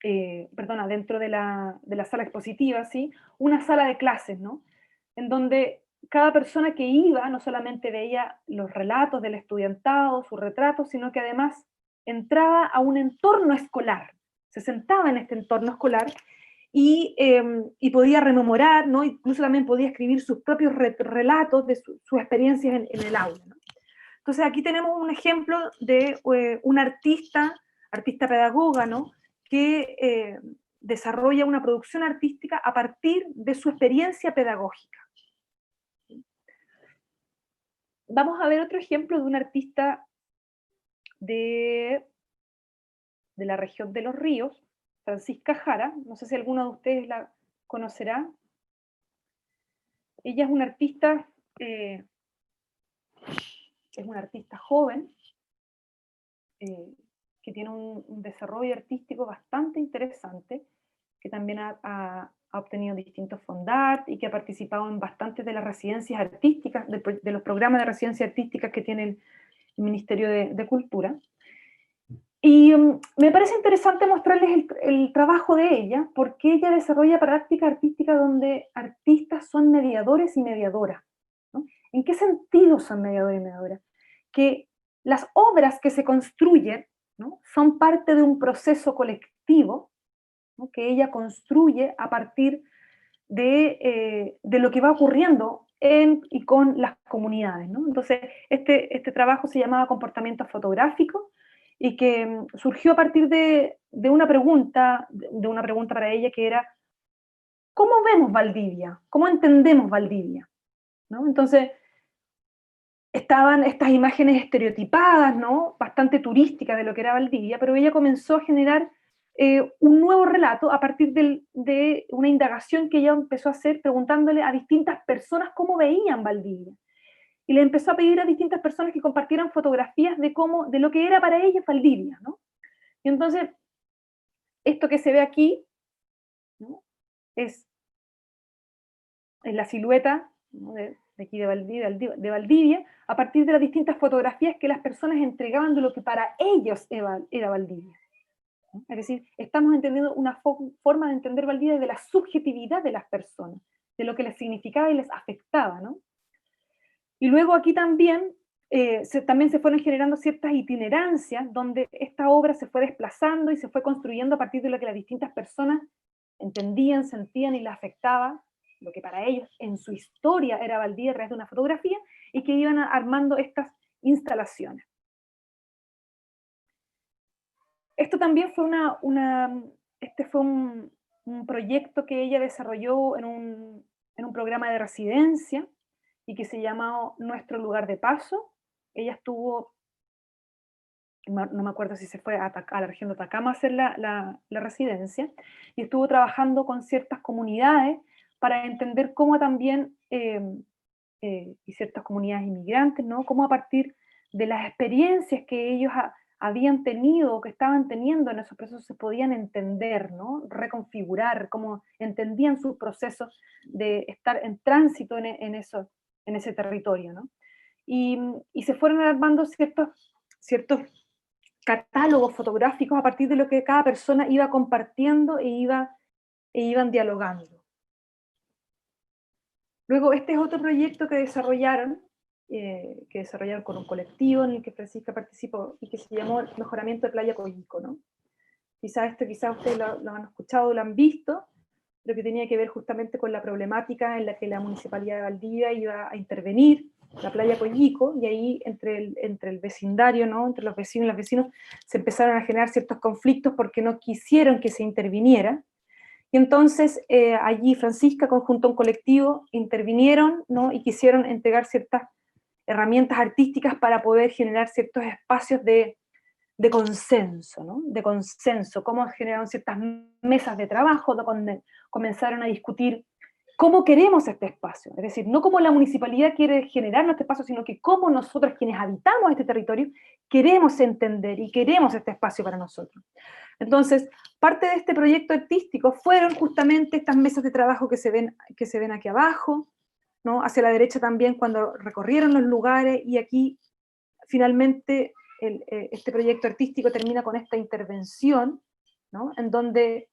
dentro de la sala expositiva, ¿sí?, una sala de clases, ¿no?, en donde cada persona que iba, no solamente veía los relatos del estudiantado, sus retratos, sino que además entraba a un entorno escolar, se sentaba en este entorno escolar y podía rememorar, ¿no?, incluso también podía escribir sus propios relatos de sus experiencias en el aula, ¿no? Entonces aquí tenemos un ejemplo de una artista pedagoga, ¿no?, que desarrolla una producción artística a partir de su experiencia pedagógica. Vamos a ver otro ejemplo de una artista de la región de Los Ríos, Francisca Jara. No sé si alguno de ustedes la conocerá. Ella es una artista joven, que tiene un desarrollo artístico bastante interesante, que también ha obtenido distintos Fondart y que ha participado en bastantes de las residencias artísticas, de los programas de residencias artísticas que tiene el Ministerio de Cultura. Y me parece interesante mostrarles el trabajo de ella, porque ella desarrolla práctica artística donde artistas son mediadores y mediadoras, ¿no? ¿En qué sentido son mediadores y mediadoras? Que las obras que se construyen, ¿no?, son parte de un proceso colectivo, ¿no?, que ella construye a partir de lo que va ocurriendo en y con las comunidades, ¿no? Entonces, este trabajo se llamaba Comportamiento Fotográfico, y que surgió a partir de una pregunta para ella, que era: ¿cómo vemos Valdivia? ¿Cómo entendemos Valdivia? ¿No? Entonces, estaban estas imágenes estereotipadas, ¿no?, bastante turísticas de lo que era Valdivia, pero ella comenzó a generar un nuevo relato a partir de una indagación que ella empezó a hacer preguntándole a distintas personas cómo veían Valdivia. Y le empezó a pedir a distintas personas que compartieran fotografías de lo que era para ellas Valdivia, ¿no? Y entonces, esto que se ve aquí, ¿no?, es la silueta, ¿no?, de aquí de Valdivia, a partir de las distintas fotografías que las personas entregaban de lo que para ellos era Valdivia, ¿no? Es decir, estamos entendiendo una forma de entender Valdivia desde la subjetividad de las personas, de lo que les significaba y les afectaba, ¿no? Y luego aquí también también se fueron generando ciertas itinerancias donde esta obra se fue desplazando y se fue construyendo a partir de lo que las distintas personas entendían, sentían y les afectaba, lo que para ellos en su historia era Valdivia a través de una fotografía, y que iban armando estas instalaciones. Esto también fue un proyecto que ella desarrolló en un programa de residencia y que se llamó Nuestro Lugar de Paso. Ella estuvo no me acuerdo si se fue a la región de Atacama a hacer la residencia, y estuvo trabajando con ciertas comunidades para entender cómo también, y ciertas comunidades inmigrantes, ¿no? Cómo a partir de las experiencias que ellos habían tenido o que estaban teniendo en esos procesos se podían entender, ¿no? Reconfigurar, cómo entendían sus procesos de estar en tránsito en ese territorio, ¿no? Y se fueron armando ciertos catálogos fotográficos a partir de lo que cada persona iba compartiendo e iban dialogando. Luego, este es otro proyecto que desarrollaron con un colectivo en el que Francisca participó y que se llamó Mejoramiento de Playa Coyico, ¿no? Quizás ustedes lo han escuchado o lo han visto, pero que tenía que ver justamente con la problemática en la que la Municipalidad de Valdivia iba a intervenir la playa Coyico, y ahí entre el vecindario, ¿no? Entre los vecinos y los vecinos, se empezaron a generar ciertos conflictos porque no quisieron que se interviniera. Y entonces allí Francisca, junto a un colectivo, intervinieron, ¿no? Y quisieron entregar ciertas herramientas artísticas para poder generar ciertos espacios de consenso, ¿no? De consenso, cómo generaron ciertas mesas de trabajo, donde comenzaron a discutir cómo queremos este espacio, es decir, no cómo la municipalidad quiere generar nuestro espacio, sino que cómo nosotros, quienes habitamos este territorio, queremos entender y queremos este espacio para nosotros. Entonces, parte de este proyecto artístico fueron justamente estas mesas de trabajo que se ven aquí abajo, ¿no? Hacia la derecha también cuando recorrieron los lugares, y aquí finalmente este proyecto artístico termina con esta intervención, ¿no? En donde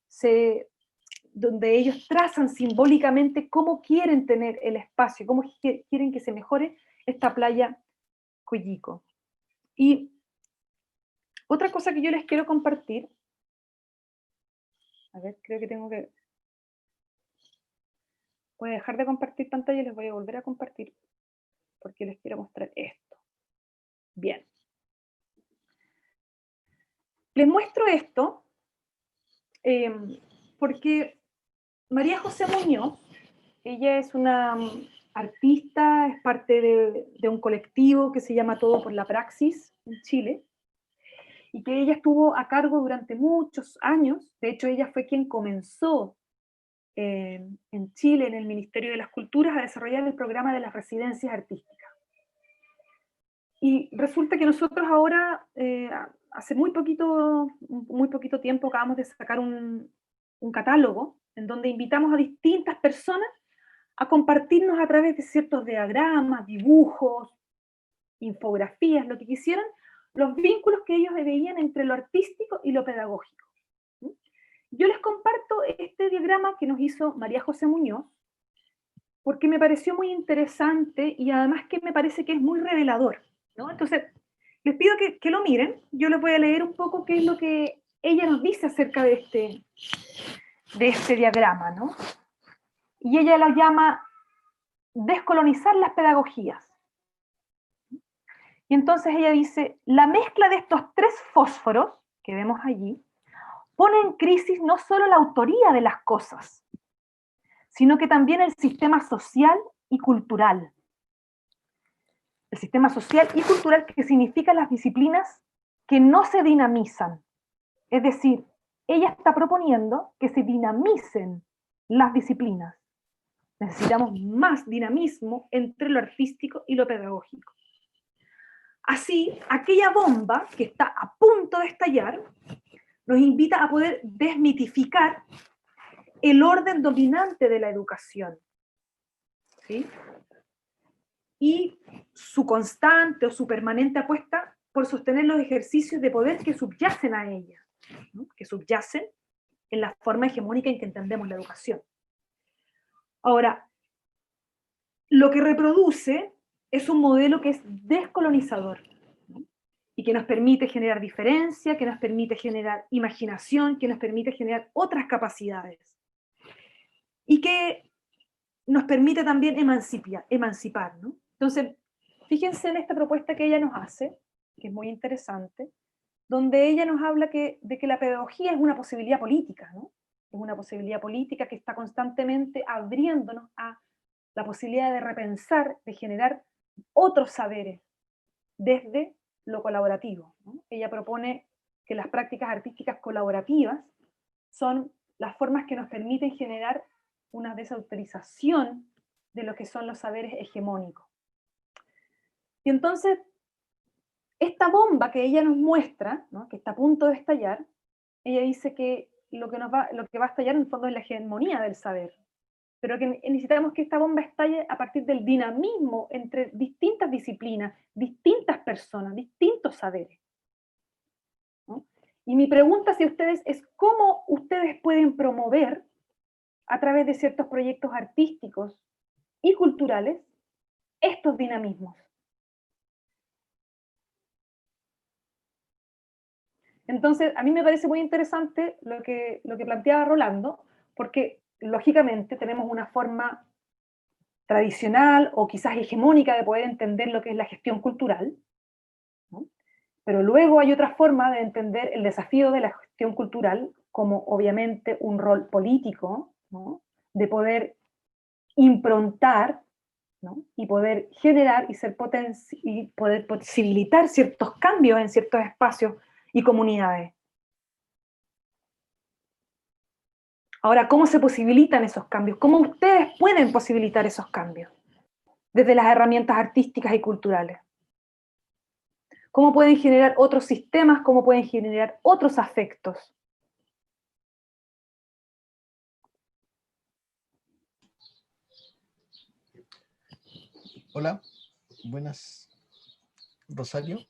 ellos trazan simbólicamente cómo quieren tener el espacio, cómo quieren que se mejore esta playa Coyico. Y otra cosa que yo les quiero compartir, a ver, creo que voy a dejar de compartir pantalla y les voy a volver a compartir, porque les quiero mostrar esto. Bien. Les muestro esto porque María José Muñoz, ella es una artista, es parte de un colectivo que se llama Todo por la Praxis en Chile, y que ella estuvo a cargo durante muchos años. De hecho, ella fue quien comenzó en Chile, en el Ministerio de las Culturas, a desarrollar el programa de las residencias artísticas. Y resulta que nosotros ahora, hace muy poquito tiempo, acabamos de sacar un catálogo en donde invitamos a distintas personas a compartirnos a través de ciertos diagramas, dibujos, infografías, lo que quisieran, los vínculos que ellos veían entre lo artístico y lo pedagógico. Yo les comparto este diagrama que nos hizo María José Muñoz, porque me pareció muy interesante y además que me parece que es muy revelador, ¿no? Entonces, les pido que lo miren. Yo les voy a leer un poco qué es lo que ella nos dice acerca de este diagrama, ¿no? Y ella lo llama descolonizar las pedagogías. Y entonces ella dice, la mezcla de estos tres fósforos que vemos allí pone en crisis no solo la autoría de las cosas, sino que también el sistema social y cultural. El sistema social y cultural, que significa las disciplinas que no se dinamizan. Es decir, ella está proponiendo que se dinamicen las disciplinas. Necesitamos más dinamismo entre lo artístico y lo pedagógico. Así, aquella bomba que está a punto de estallar nos invita a poder desmitificar el orden dominante de la educación, ¿sí? Y su constante o su permanente apuesta por sostener los ejercicios de poder que subyacen a ella, ¿no? Que subyacen en la forma hegemónica en que entendemos la educación. Ahora, lo que reproduce es un modelo que es descolonizador, ¿no? Y que nos permite generar diferencia, que nos permite generar imaginación, que nos permite generar otras capacidades. Y que nos permite también emancipar, ¿no? Entonces, fíjense en esta propuesta que ella nos hace, que es muy interesante, donde ella nos habla de que la pedagogía es una posibilidad política, ¿no? Es una posibilidad política que está constantemente abriéndonos a la posibilidad de repensar, de generar otros saberes desde lo colaborativo, ¿no? Ella propone que las prácticas artísticas colaborativas son las formas que nos permiten generar una desautorización de lo que son los saberes hegemónicos. Y entonces, esta bomba que ella nos muestra, ¿no?, que está a punto de estallar, ella dice que lo que va a estallar en el fondo es la hegemonía del saber, pero que necesitamos que esta bomba estalle a partir del dinamismo entre distintas disciplinas, distintas personas, distintos saberes, ¿no? Y mi pregunta hacia ustedes es cómo ustedes pueden promover, a través de ciertos proyectos artísticos y culturales, estos dinamismos. Entonces, a mí me parece muy interesante lo que planteaba Rolando, porque lógicamente tenemos una forma tradicional o quizás hegemónica de poder entender lo que es la gestión cultural, ¿no? Pero luego hay otra forma de entender el desafío de la gestión cultural como obviamente un rol político, ¿no?, de poder improntar, ¿no?, y poder generar y poder posibilitar ciertos cambios en ciertos espacios y comunidades. Ahora, ¿cómo se posibilitan esos cambios? ¿Cómo ustedes pueden posibilitar esos cambios desde las herramientas artísticas y culturales? ¿Cómo pueden generar otros sistemas? ¿Cómo pueden generar otros afectos? Hola, buenas. Rosario.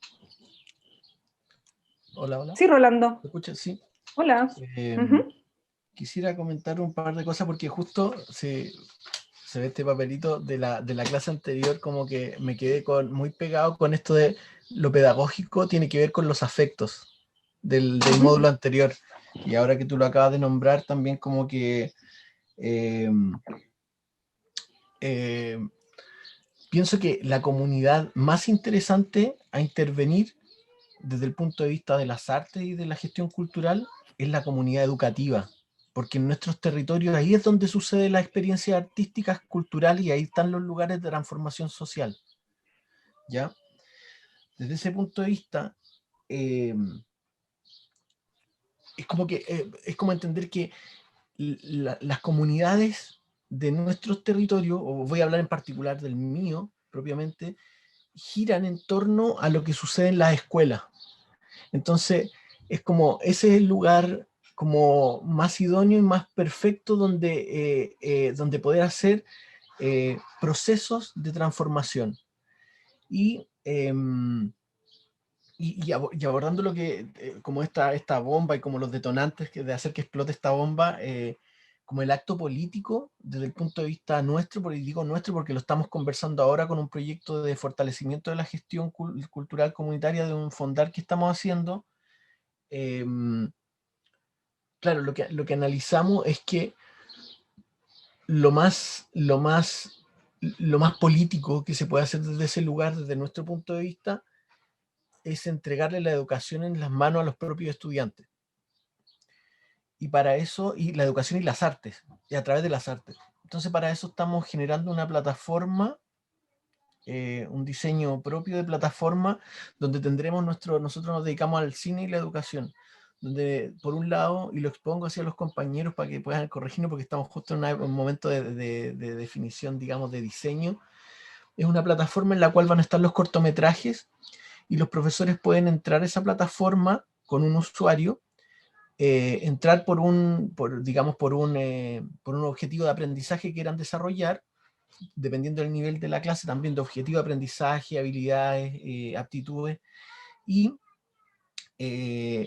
Hola, hola. Sí, Rolando. ¿Me escuchas? Sí. Hola. Quisiera comentar un par de cosas porque justo se ve este papelito de la clase anterior, como que me quedé muy pegado con esto de lo pedagógico, tiene que ver con los afectos del módulo anterior. Y ahora que tú lo acabas de nombrar, también como que pienso que la comunidad más interesante a intervenir desde el punto de vista de las artes y de la gestión cultural es la comunidad educativa, porque en nuestros territorios ahí es donde sucede la experiencia artística, cultural, y ahí están los lugares de transformación social, ¿ya? Desde ese punto de vista, es como entender que las comunidades de nuestros territorios, o voy a hablar en particular del mío propiamente, giran en torno a lo que sucede en las escuelas. Entonces, es como ese es el lugar como más idóneo y más perfecto donde poder hacer procesos de transformación. Y abordando lo que, como esta bomba y como los detonantes de hacer que explote esta bomba, como el acto político desde el punto de vista nuestro, porque digo nuestro porque lo estamos conversando ahora con un proyecto de fortalecimiento de la gestión cultural comunitaria de un fondar que estamos haciendo. Claro, lo que analizamos es que lo más político que se puede hacer desde ese lugar, desde nuestro punto de vista, es entregarle la educación en las manos a los propios estudiantes. Y para eso, y la educación y las artes, y a través de las artes. Entonces, para eso estamos generando una plataforma, un diseño propio de plataforma, donde tendremos nosotros nos dedicamos al cine y la educación, donde por un lado, y lo expongo hacia los compañeros para que puedan corregirnos, porque estamos justo en un momento de definición, digamos, de diseño, es una plataforma en la cual van a estar los cortometrajes, y los profesores pueden entrar a esa plataforma con un usuario, entrar por un objetivo de aprendizaje que quieran desarrollar, dependiendo del nivel de la clase, también de objetivo de aprendizaje, habilidades, aptitudes, y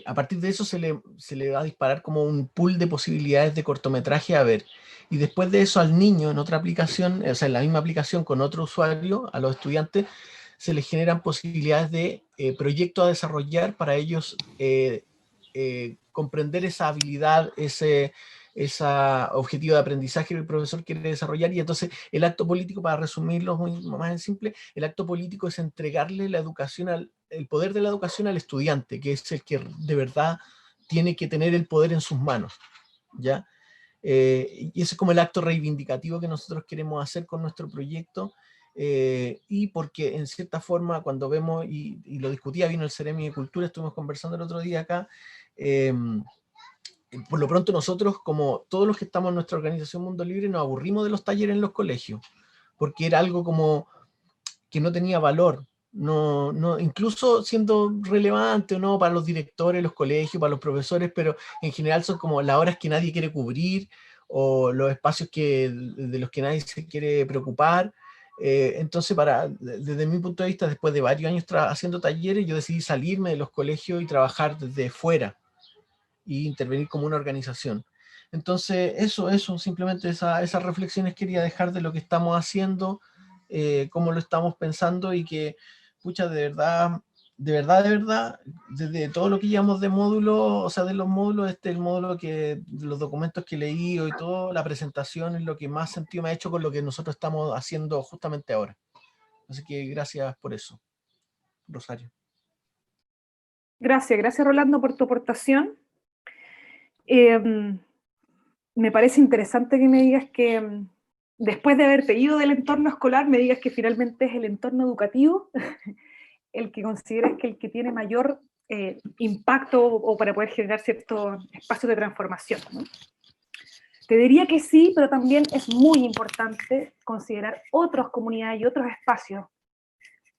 a partir de eso se le va a disparar como un pool de posibilidades de cortometraje a ver. Y después de eso al niño en otra aplicación, o sea, en la misma aplicación con otro usuario, a los estudiantes, se les generan posibilidades de proyectos a desarrollar para ellos comprender esa habilidad, ese objetivo de aprendizaje que el profesor quiere desarrollar. Y entonces el acto político, para resumirlo muy más en simple, el acto político es entregarle la educación, el poder de la educación al estudiante, que es el que de verdad tiene que tener el poder en sus manos, ¿ya? Y ese es como el acto reivindicativo que nosotros queremos hacer con nuestro proyecto, y porque en cierta forma cuando vemos, y lo discutía, vino el Ceremi de Cultura, estuvimos conversando el otro día acá, por lo pronto nosotros, como todos los que estamos en nuestra organización Mundo Libre, nos aburrimos de los talleres en los colegios, porque era algo como que no tenía valor, incluso siendo relevante o no para los directores, los colegios, para los profesores, pero en general son como las horas que nadie quiere cubrir o los espacios de los que nadie se quiere preocupar. Entonces, desde mi punto de vista, después de varios años haciendo talleres, yo decidí salirme de los colegios y trabajar desde fuera y intervenir como una organización. Entonces, simplemente esas reflexiones quería dejar de lo que estamos haciendo, cómo lo estamos pensando y que, pucha, de verdad, desde todo lo que llevamos de módulo, o sea, de los módulos, el módulo de los documentos que leí y todo, la presentación es lo que más sentido me ha hecho con lo que nosotros estamos haciendo justamente ahora. Así que gracias por eso, Rosario. Gracias, Rolando, por tu aportación. Me parece interesante que me digas que después de haberte ido del entorno escolar, me digas que finalmente es el entorno educativo el que consideras que el que tiene mayor impacto o para poder generar ciertos espacios de transformación, ¿no? Te diría que sí, pero también es muy importante considerar otras comunidades y otros espacios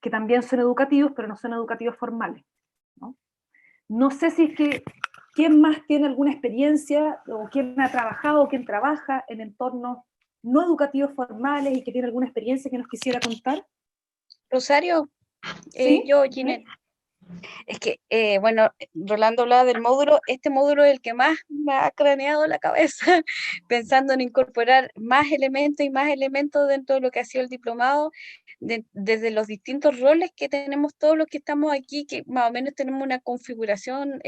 que también son educativos, pero no son educativos formales, ¿no? No sé si es que quién más tiene alguna experiencia o quién ha trabajado o quién trabaja en entornos no educativos formales y que tiene alguna experiencia que nos quisiera contar. Rosario, ¿Sí? yo, Ginette. Es que, bueno, Rolando hablaba del módulo, este módulo es el que más me ha craneado la cabeza, pensando en incorporar más elementos dentro de lo que ha sido el diplomado, desde los distintos roles que tenemos todos los que estamos aquí, que más o menos tenemos una configuración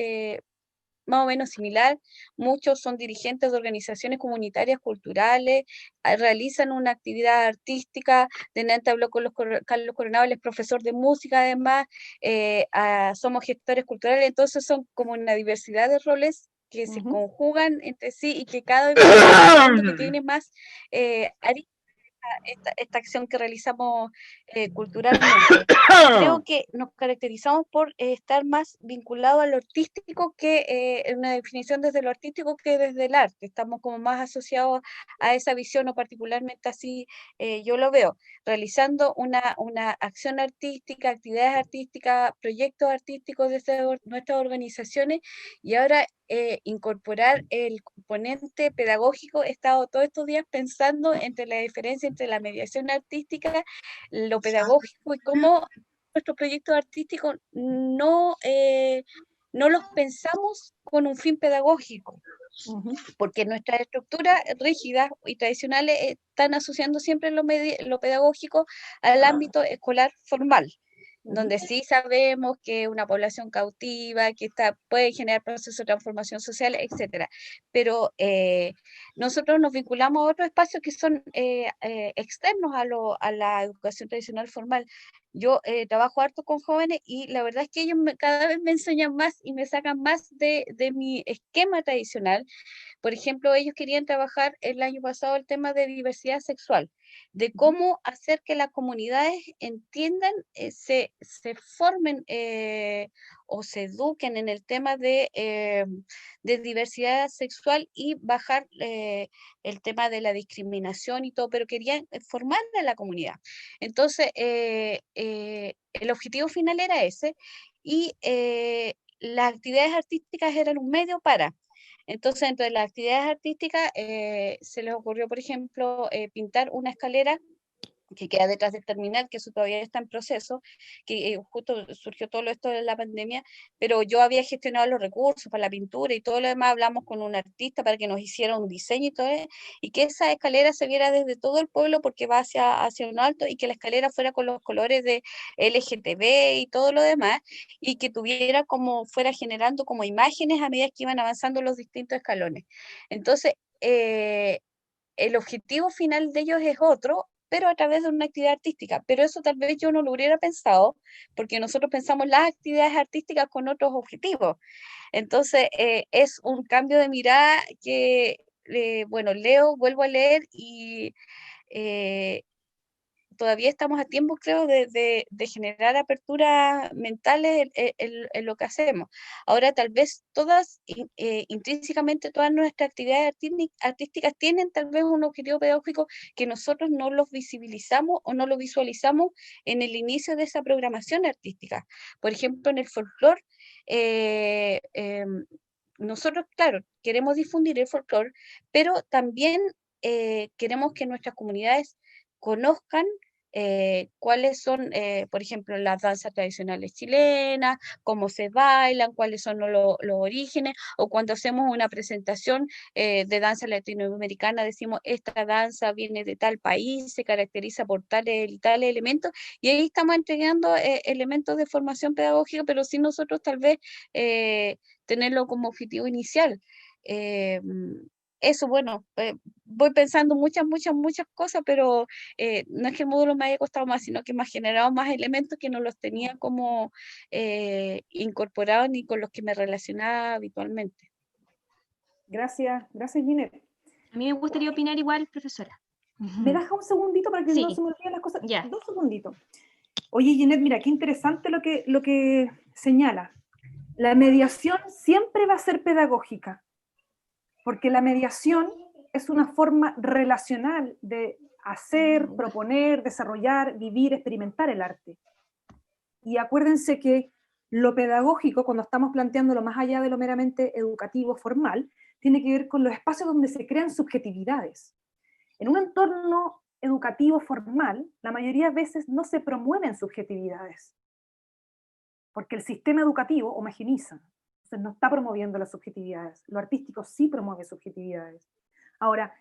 más o menos similar. Muchos son dirigentes de organizaciones comunitarias culturales, realizan una actividad artística. Delante habló con Carlos Coronado, él es profesor de música además, somos gestores culturales, entonces son como una diversidad de roles que se conjugan entre sí y que cada vez que tiene más aristas esta acción que realizamos culturalmente. Creo que nos caracterizamos por estar más vinculados a lo artístico que una definición desde lo artístico que desde el arte. Estamos como más asociados a esa visión, o particularmente así yo lo veo, realizando una acción artística, actividades artísticas, proyectos artísticos desde nuestras organizaciones, y ahora incorporar el componente pedagógico. He estado todos estos días pensando entre la diferencia entre la mediación artística, lo pedagógico y cómo nuestros proyectos artísticos no los pensamos con un fin pedagógico, porque nuestras estructuras rígidas y tradicionales están asociando siempre lo pedagógico al ámbito escolar formal, donde sí sabemos que una población cautiva, que puede generar procesos de transformación social, etcétera. Pero nosotros nos vinculamos a otros espacios que son externos a la educación tradicional formal. Yo trabajo harto con jóvenes y la verdad es que ellos cada vez me enseñan más y me sacan más de mi esquema tradicional. Por ejemplo, ellos querían trabajar el año pasado el tema de diversidad sexual, de cómo hacer que las comunidades entiendan, se formen o se eduquen en el tema de diversidad sexual y bajar el tema de la discriminación y todo, pero querían formar a la comunidad. Entonces, el objetivo final era ese, y las actividades artísticas eran un medio para. Entonces, dentro de las actividades artísticas, se les ocurrió, por ejemplo, pintar una escalera que queda detrás del terminal, que eso todavía está en proceso, que justo surgió todo esto de la pandemia, pero yo había gestionado los recursos para la pintura y todo lo demás. Hablamos con un artista para que nos hiciera un diseño y todo, y que esa escalera se viera desde todo el pueblo porque va hacia un alto, y que la escalera fuera con los colores de LGTB y todo lo demás, y que tuviera fuera generando como imágenes a medida que iban avanzando los distintos escalones. Entonces, el objetivo final de ellos es otro, pero a través de una actividad artística. Pero eso tal vez yo no lo hubiera pensado, porque nosotros pensamos las actividades artísticas con otros objetivos. Entonces, es un cambio de mirada que, bueno, vuelvo a leer y todavía estamos a tiempo, creo, de generar aperturas mentales en lo que hacemos. Ahora, tal vez intrínsecamente, todas nuestras actividades artísticas tienen tal vez un objetivo pedagógico que nosotros no los visibilizamos o no lo visualizamos en el inicio de esa programación artística. Por ejemplo, en el folclore, nosotros, claro, queremos difundir el folclore, pero también queremos que nuestras comunidades conozcan cuáles son, por ejemplo, las danzas tradicionales chilenas, cómo se bailan, cuáles son los orígenes, o cuando hacemos una presentación de danza latinoamericana, decimos, esta danza viene de tal país, se caracteriza por tales y tales elementos, y ahí estamos entregando elementos de formación pedagógica, pero sin nosotros tal vez tenerlo como objetivo inicial. Eso, bueno, voy pensando muchas cosas, pero no es que el módulo me haya costado más, sino que me ha generado más elementos que no los tenía como incorporados ni con los que me relacionaba habitualmente. Gracias, Ginette. A mí me gustaría opinar igual, profesora. ¿Me deja un segundito para que Sí. no se me olviden las cosas? Ya. 2 segunditos. Oye, Ginette, mira, qué interesante lo que señala. La mediación siempre va a ser pedagógica, porque la mediación es una forma relacional de hacer, proponer, desarrollar, vivir, experimentar el arte. Y acuérdense que lo pedagógico, cuando estamos planteándolo más allá de lo meramente educativo, formal, tiene que ver con los espacios donde se crean subjetividades. En un entorno educativo formal, la mayoría de veces no se promueven subjetividades, porque el sistema educativo homogeniza, entonces no está promoviendo las subjetividades. Lo artístico sí promueve subjetividades. Ahora,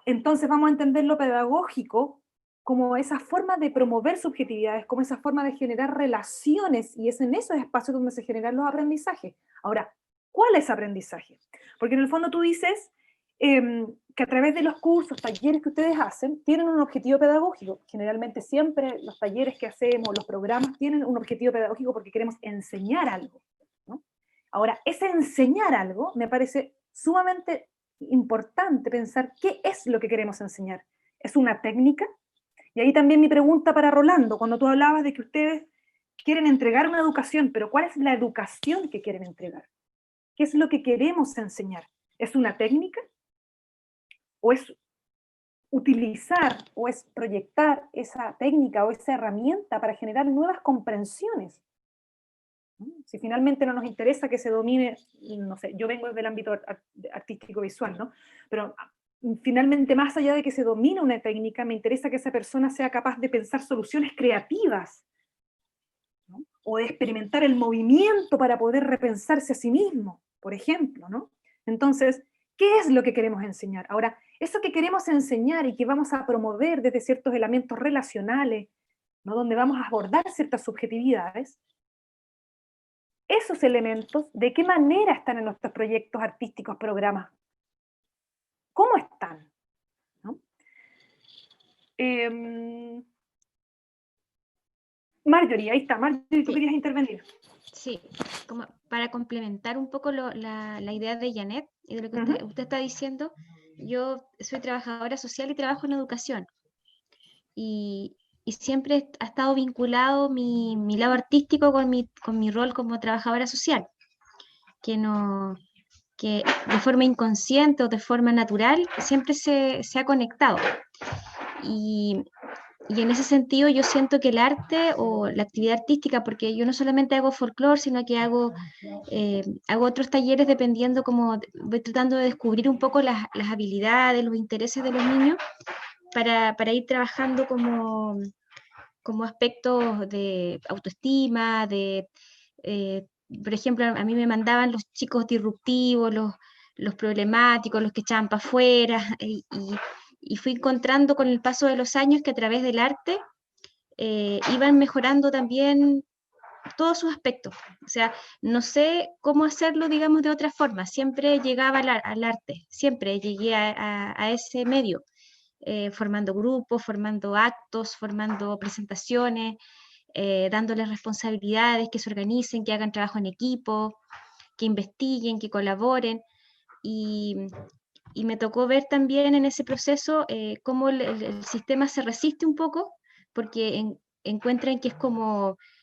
entonces vamos a entender lo pedagógico como esa forma de promover subjetividades, como esa forma de generar relaciones, y es en esos espacios donde se generan los aprendizajes. Ahora, ¿cuál es aprendizaje? Porque en el fondo tú dices que a través de los cursos, talleres que ustedes hacen, tienen un objetivo pedagógico. Generalmente siempre los talleres que hacemos, los programas, tienen un objetivo pedagógico porque queremos enseñar algo, ¿no? Ahora, ese enseñar algo me parece sumamente importante pensar qué es lo que queremos enseñar. ¿Es una técnica? Y ahí también mi pregunta para Rolando, cuando tú hablabas de que ustedes quieren entregar una educación, pero ¿cuál es la educación que quieren entregar? ¿Qué es lo que queremos enseñar? ¿Es una técnica? ¿O es utilizar o es proyectar esa técnica o esa herramienta para generar nuevas comprensiones? Si finalmente no nos interesa que se domine, no sé, yo vengo del ámbito artístico visual, ¿no? Pero finalmente, más allá de que se domine una técnica, me interesa que esa persona sea capaz de pensar soluciones creativas, ¿no? O de experimentar el movimiento para poder repensarse a sí mismo, por ejemplo, ¿no? Entonces, ¿qué es lo que queremos enseñar? Ahora, eso que queremos enseñar y que vamos a promover desde ciertos elementos relacionales, ¿no? Donde vamos a abordar ciertas subjetividades, esos elementos, ¿de qué manera están en nuestros proyectos artísticos, programas? ¿Cómo están? ¿No? Marjorie, ahí está. Marjorie, tú querías intervenir. Sí, como para complementar un poco la idea de Janet y de lo que usted está diciendo, yo soy trabajadora social y trabajo en educación. Y siempre ha estado vinculado mi lado artístico con mi rol como trabajadora social, que de forma inconsciente o de forma natural siempre se ha conectado. Y en ese sentido yo siento que el arte o la actividad artística, porque yo no solamente hago folclore, sino que hago otros talleres dependiendo, como voy tratando de descubrir un poco las habilidades, los intereses de los niños, para ir trabajando como aspectos de autoestima, por ejemplo, a mí me mandaban los chicos disruptivos, los problemáticos, los que echaban para afuera, y fui encontrando con el paso de los años que a través del arte iban mejorando también todos sus aspectos. O sea, no sé cómo hacerlo, digamos, de otra forma. Siempre llegaba al arte, siempre llegué a ese medio. Formando grupos, formando actos, formando presentaciones, dándoles responsabilidades, que se organicen, que hagan trabajo en equipo, que investiguen, que colaboren. Y y me tocó ver también en ese proceso cómo el sistema se resiste un poco, porque encuentran que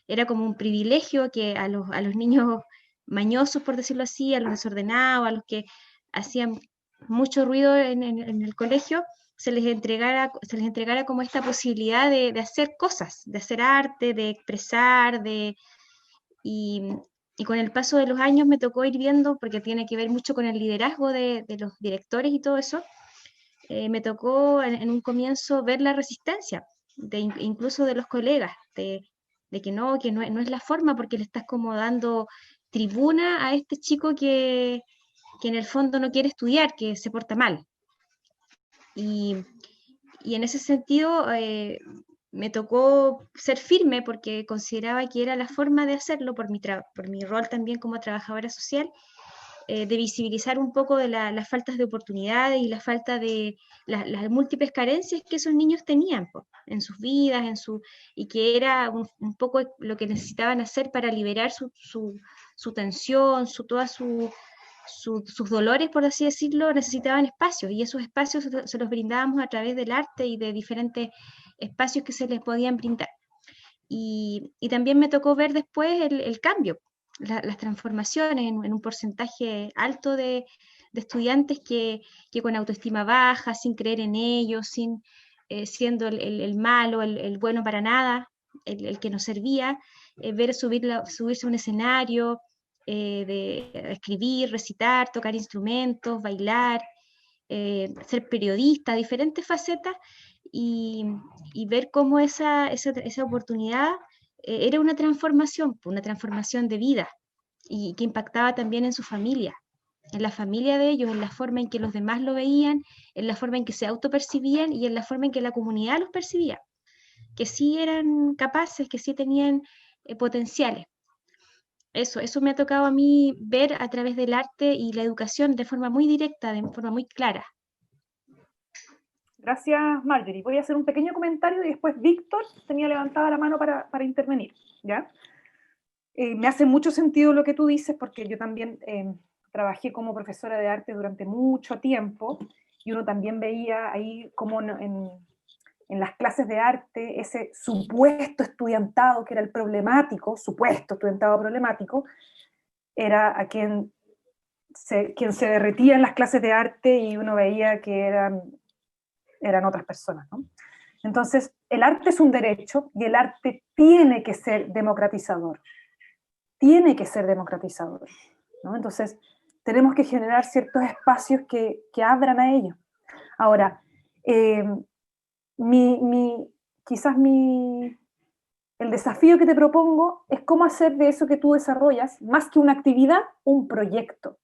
era como un privilegio que a los niños mañosos, por decirlo así, a los desordenados, a los que hacían mucho ruido en el colegio, se les entregara como esta posibilidad de hacer cosas, de hacer arte, de expresar, y, y con el paso de los años me tocó ir viendo, porque tiene que ver mucho con el liderazgo de los directores y todo eso, me tocó en un comienzo ver la resistencia, incluso de los colegas, de que no es la forma, porque le estás como dando tribuna a este chico que en el fondo no quiere estudiar, que se porta mal. Y, y en ese sentido me tocó ser firme porque consideraba que era la forma de hacerlo por mi rol también como trabajadora social, de visibilizar un poco de las faltas de oportunidades y la falta de las múltiples carencias que esos niños tenían po, en sus vidas, y que era un poco lo que necesitaban hacer para liberar su tensión, sus dolores, por así decirlo, necesitaban espacios, y esos espacios se los brindábamos a través del arte y de diferentes espacios que se les podían brindar. Y también me tocó ver después el cambio, las transformaciones en un porcentaje alto de estudiantes que con autoestima baja, sin creer en ellos, siendo el malo, el bueno para nada, el que no servía, ver subirse a un escenario, de escribir, recitar, tocar instrumentos, bailar, ser periodista, diferentes facetas, y, y ver cómo esa oportunidad era una transformación de vida, y que impactaba también en su familia, en la familia de ellos, en la forma en que los demás lo veían, en la forma en que se autopercibían y en la forma en que la comunidad los percibía, que sí eran capaces, que sí tenían potenciales. Eso me ha tocado a mí ver a través del arte y la educación de forma muy directa, de forma muy clara. Gracias, Marjorie. Voy a hacer un pequeño comentario y después Víctor tenía levantada la mano para intervenir, ¿ya? Me hace mucho sentido lo que tú dices, porque yo también trabajé como profesora de arte durante mucho tiempo, y uno también veía ahí como en las clases de arte ese supuesto estudiantado que era el problemático, supuesto estudiantado problemático, era a quien se derretía en las clases de arte y uno veía que eran otras personas, ¿no? Entonces, el arte es un derecho y el arte tiene que ser democratizador. Tiene que ser democratizador, ¿no? Entonces, tenemos que generar ciertos espacios que abran a ello. Ahora, quizás el desafío que te propongo es cómo hacer de eso que tú desarrollas, más que una actividad, un proyecto,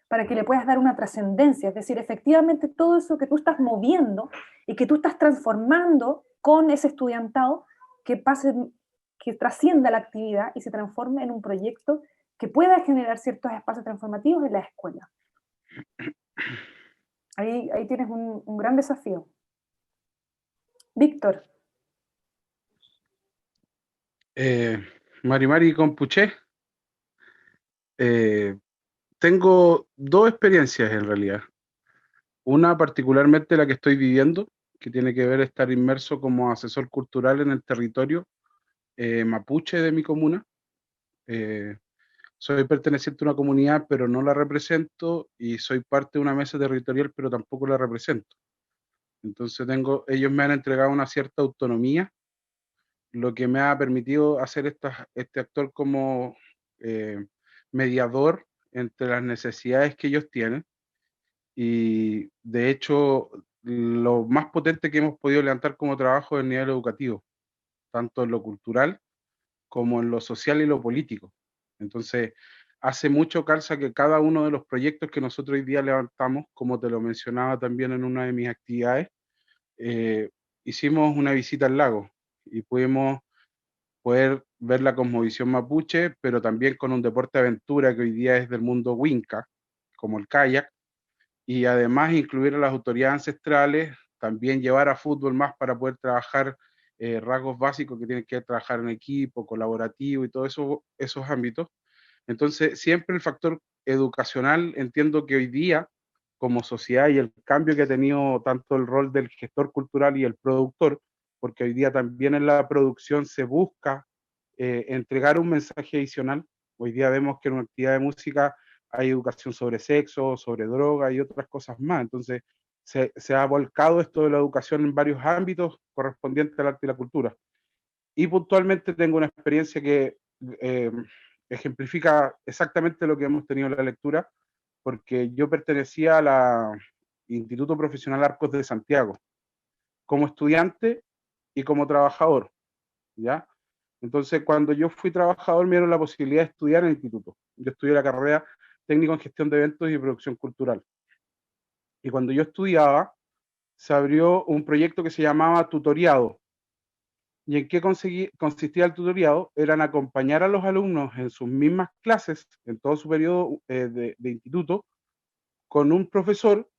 para que le puedas dar una trascendencia, es decir, efectivamente todo eso que tú estás moviendo y que tú estás transformando con ese estudiantado, que trascienda la actividad y se transforme en un proyecto que pueda generar ciertos espacios transformativos en la escuela. Ahí tienes un gran desafío. Víctor. Mari Compuché. Tengo dos experiencias en realidad. Una particularmente la que estoy viviendo, que tiene que ver estar inmerso como asesor cultural en el territorio mapuche de mi comuna. Soy perteneciente a una comunidad, pero no la represento, y soy parte de una mesa territorial, pero tampoco la represento. Entonces ellos me han entregado una cierta autonomía, lo que me ha permitido hacer este actor como mediador entre las necesidades que ellos tienen. Y de hecho, lo más potente que hemos podido levantar como trabajo es el nivel educativo, tanto en lo cultural como en lo social y lo político. Entonces, hace mucho calza que cada uno de los proyectos que nosotros hoy día levantamos, como te lo mencionaba también en una de mis actividades, hicimos una visita al lago y pudimos poder ver la cosmovisión mapuche, pero también con un deporte de aventura que hoy día es del mundo Winca, como el kayak, y además incluir a las autoridades ancestrales, también llevar a fútbol más para poder trabajar rasgos básicos que tienen que trabajar en equipo, colaborativo y todos esos ámbitos. Entonces, siempre el factor educacional, entiendo que hoy día, como sociedad y el cambio que ha tenido tanto el rol del gestor cultural y el productor, porque hoy día también en la producción se busca entregar un mensaje adicional. Hoy día vemos que en una actividad de música hay educación sobre sexo, sobre droga y otras cosas más. Entonces, se ha volcado esto de la educación en varios ámbitos correspondientes al arte y la cultura. Y puntualmente tengo una experiencia que ejemplifica exactamente lo que hemos tenido en la lectura, porque yo pertenecía al Instituto Profesional Arcos de Santiago, como estudiante y como trabajador, ¿ya? Entonces, cuando yo fui trabajador, me dieron la posibilidad de estudiar en el instituto. Yo estudié la carrera técnico en gestión de eventos y producción cultural. Y cuando yo estudiaba, se abrió un proyecto que se llamaba Tutoriado. ¿Y en qué consistía el tutoriado? Eran acompañar a los alumnos en sus mismas clases, en todo su periodo de instituto, con un profesor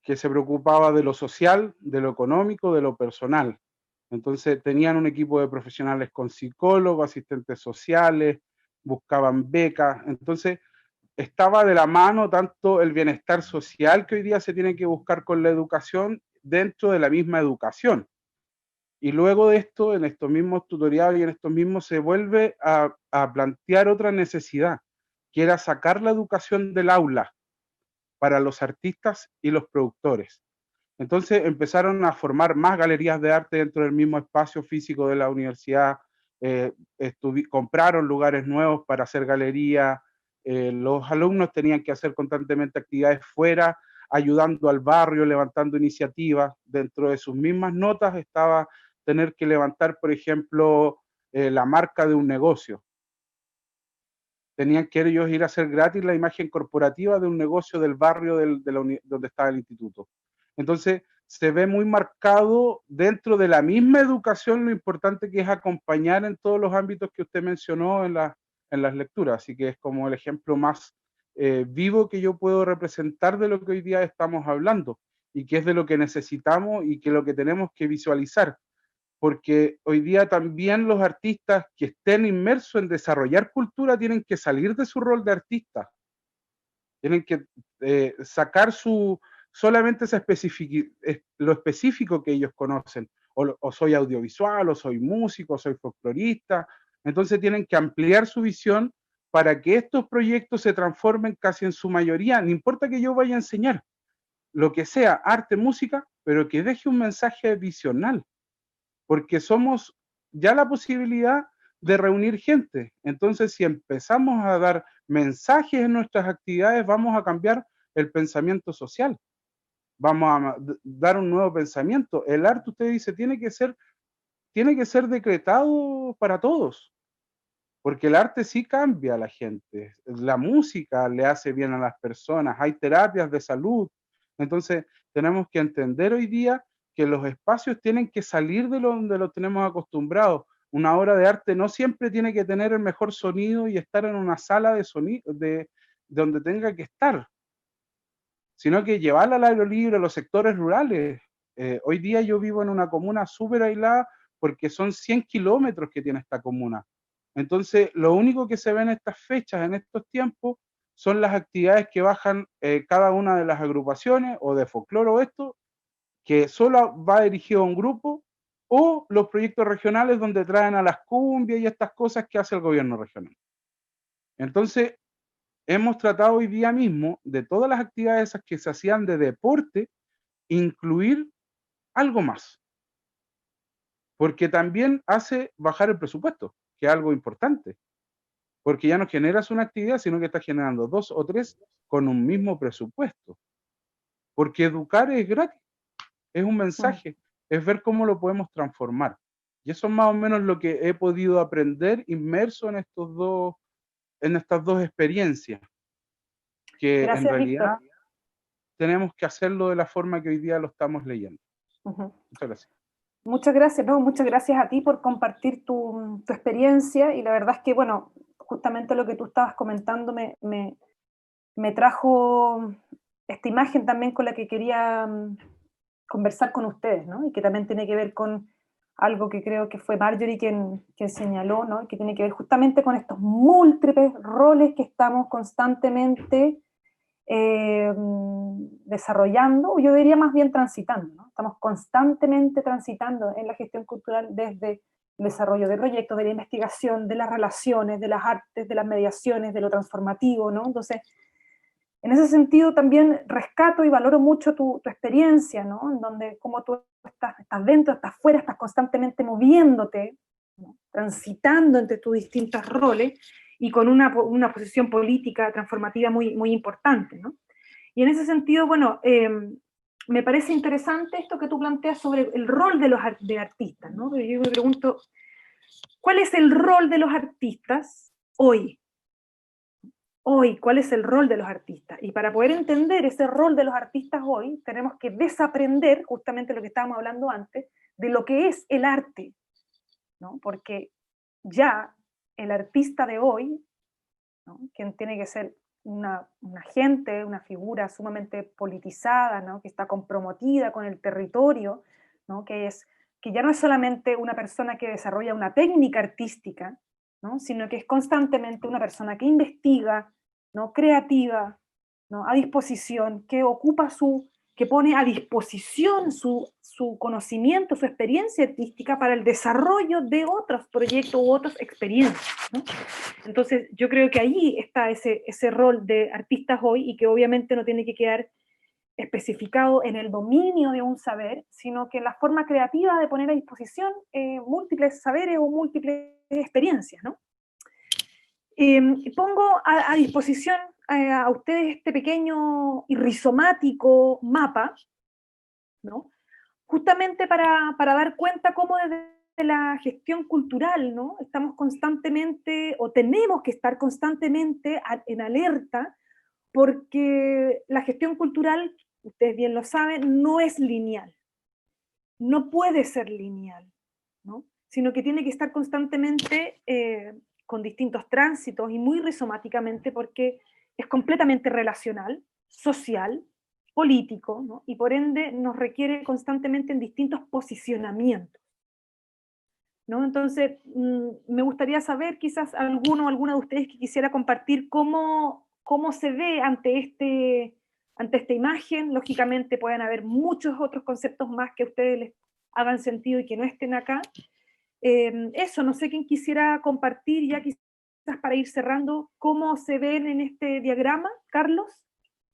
que se preocupaba de lo social, de lo económico, de lo personal. Entonces tenían un equipo de profesionales con psicólogos, asistentes sociales, buscaban becas. Entonces estaba de la mano tanto el bienestar social que hoy día se tiene que buscar con la educación dentro de la misma educación. Y luego de esto, en estos mismos tutoriales y en estos mismos, se vuelve a plantear otra necesidad, que era sacar la educación del aula para los artistas y los productores. Entonces empezaron a formar más galerías de arte dentro del mismo espacio físico de la universidad, compraron lugares nuevos para hacer galerías, los alumnos tenían que hacer constantemente actividades fuera, ayudando al barrio, levantando iniciativas. Dentro de sus mismas notas estaba tener que levantar, por ejemplo, la marca de un negocio. Tenían que ellos ir a hacer gratis la imagen corporativa de un negocio del barrio donde estaba el instituto. Entonces, se ve muy marcado dentro de la misma educación lo importante que es acompañar en todos los ámbitos que usted mencionó en las lecturas. Así que es como el ejemplo más vivo que yo puedo representar de lo que hoy día estamos hablando y que es de lo que necesitamos y que lo que tenemos que visualizar. Porque hoy día también los artistas que estén inmersos en desarrollar cultura tienen que salir de su rol de artista. Tienen que sacar solamente lo específico que ellos conocen. O soy audiovisual, o soy músico, o soy folclorista. Entonces tienen que ampliar su visión para que estos proyectos se transformen casi en su mayoría. No importa que yo vaya a enseñar lo que sea, arte, música, pero que deje un mensaje visional. Porque somos ya la posibilidad de reunir gente. Entonces, si empezamos a dar mensajes en nuestras actividades, vamos a cambiar el pensamiento social. Vamos a dar un nuevo pensamiento. El arte, usted dice, tiene que ser decretado para todos, porque el arte sí cambia a la gente. La música le hace bien a las personas, hay terapias de salud. Entonces, tenemos que entender hoy día que los espacios tienen que salir de donde lo tenemos acostumbrados. Una obra de arte no siempre tiene que tener el mejor sonido y estar en una sala de sonido de donde tenga que estar, sino que llevarla al aire libre a los sectores rurales. Hoy día yo vivo en una comuna súper aislada porque son 100 kilómetros que tiene esta comuna. Entonces, lo único que se ve en estas fechas, en estos tiempos, son las actividades que bajan cada una de las agrupaciones o de folclore o esto, que solo va dirigido a un grupo, o los proyectos regionales donde traen a las cumbias y estas cosas que hace el gobierno regional. Entonces, hemos tratado hoy día mismo de todas las actividades esas que se hacían de deporte, incluir algo más, porque también hace bajar el presupuesto, que es algo importante, porque ya no generas una actividad, sino que estás generando 2 o 3 con un mismo presupuesto, porque educar es gratis, es un mensaje, es ver cómo lo podemos transformar. Y eso es más o menos lo que he podido aprender inmerso en estas dos experiencias, que Gracias, en realidad Víctor. tenemos que hacerlo de la forma que hoy día lo estamos leyendo. Muchas gracias. Muchas gracias, ¿no? Muchas gracias a ti por compartir tu experiencia, y la verdad es que, bueno, justamente lo que tú estabas comentando me trajo esta imagen también con la que quería conversar con ustedes, ¿no? Y que también tiene que ver con algo que creo que fue Marjorie quien señaló, ¿no? Y que tiene que ver justamente con estos múltiples roles que estamos constantemente de desarrollando, o yo diría más bien transitando, ¿no? Estamos constantemente transitando en la gestión cultural desde el desarrollo de proyectos, de la investigación, de las relaciones, de las artes, de las mediaciones, de lo transformativo, ¿no? Entonces, en ese sentido también rescato y valoro mucho tu experiencia, ¿no? En donde como tú estás dentro, estás fuera, estás constantemente moviéndote, ¿no? Transitando entre tus distintos roles y con una posición política transformativa muy, muy importante, ¿no? Y en ese sentido, bueno, me parece interesante esto que tú planteas sobre el rol de los artistas, ¿no? Yo me pregunto, ¿cuál es el rol de los artistas hoy? Hoy, ¿cuál es el rol de los artistas? Y para poder entender ese rol de los artistas hoy, tenemos que desaprender justamente lo que estábamos hablando antes, de lo que es el arte, ¿no? Porque ya el artista de hoy, ¿no? Quien tiene que ser una gente, una figura sumamente politizada, ¿no? Que está comprometida con el territorio, ¿no? Que ya no es solamente una persona que desarrolla una técnica artística, ¿no? Sino que es constantemente una persona que investiga, ¿no? Creativa, ¿no? A disposición, que pone a disposición su conocimiento, su experiencia artística para el desarrollo de otros proyectos u otras experiencias, ¿no? Entonces, yo creo que ahí está ese rol de artistas hoy, y que obviamente no tiene que quedar especificado en el dominio de un saber, sino que en la forma creativa de poner a disposición múltiples saberes o múltiples experiencias, ¿no? Pongo a disposición a ustedes este pequeño y rizomático mapa, ¿no? Justamente para dar cuenta cómo desde la gestión cultural, ¿no? Estamos constantemente, o tenemos que estar constantemente en alerta, porque la gestión cultural, ustedes bien lo saben, no es lineal, no puede ser lineal, ¿no? Sino que tiene que estar constantemente con distintos tránsitos y muy rizomáticamente, porque es completamente relacional, social, político, ¿no? Y por ende nos requiere constantemente en distintos posicionamientos, ¿no? Entonces, me gustaría saber quizás alguna de ustedes que quisiera compartir cómo se ve ante esta imagen. Lógicamente pueden haber muchos otros conceptos más que a ustedes les hagan sentido y que no estén acá. Eso, no sé quién quisiera compartir ya quizás para ir cerrando, cómo se ven en este diagrama. Carlos.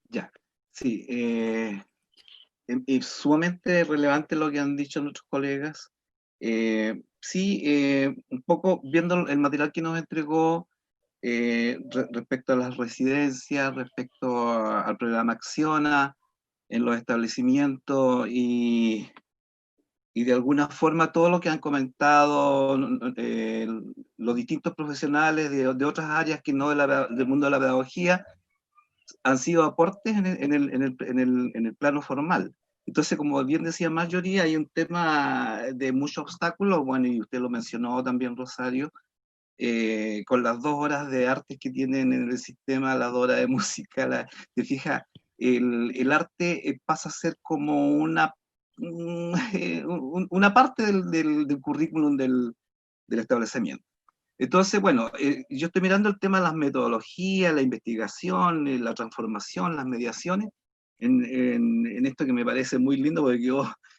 Ya, sí, es sumamente relevante lo que han dicho nuestros colegas. Sí, un poco viendo el material que nos entregó respecto a las residencias, respecto al programa Acciona en los establecimientos y de alguna forma todo lo que han comentado los distintos profesionales de otras áreas que no del mundo de la pedagogía han sido aportes en el plano formal. Entonces, como bien decía Marjorie, hay un tema de muchos obstáculos, bueno, y usted lo mencionó también, Rosario, con las 2 horas de arte que tienen en el sistema, las 2 horas de música, te fijas, el arte pasa a ser como una parte del currículum del establecimiento. Entonces, bueno, yo estoy mirando el tema de las metodologías, la investigación, la transformación, las mediaciones, en esto que me parece muy lindo porque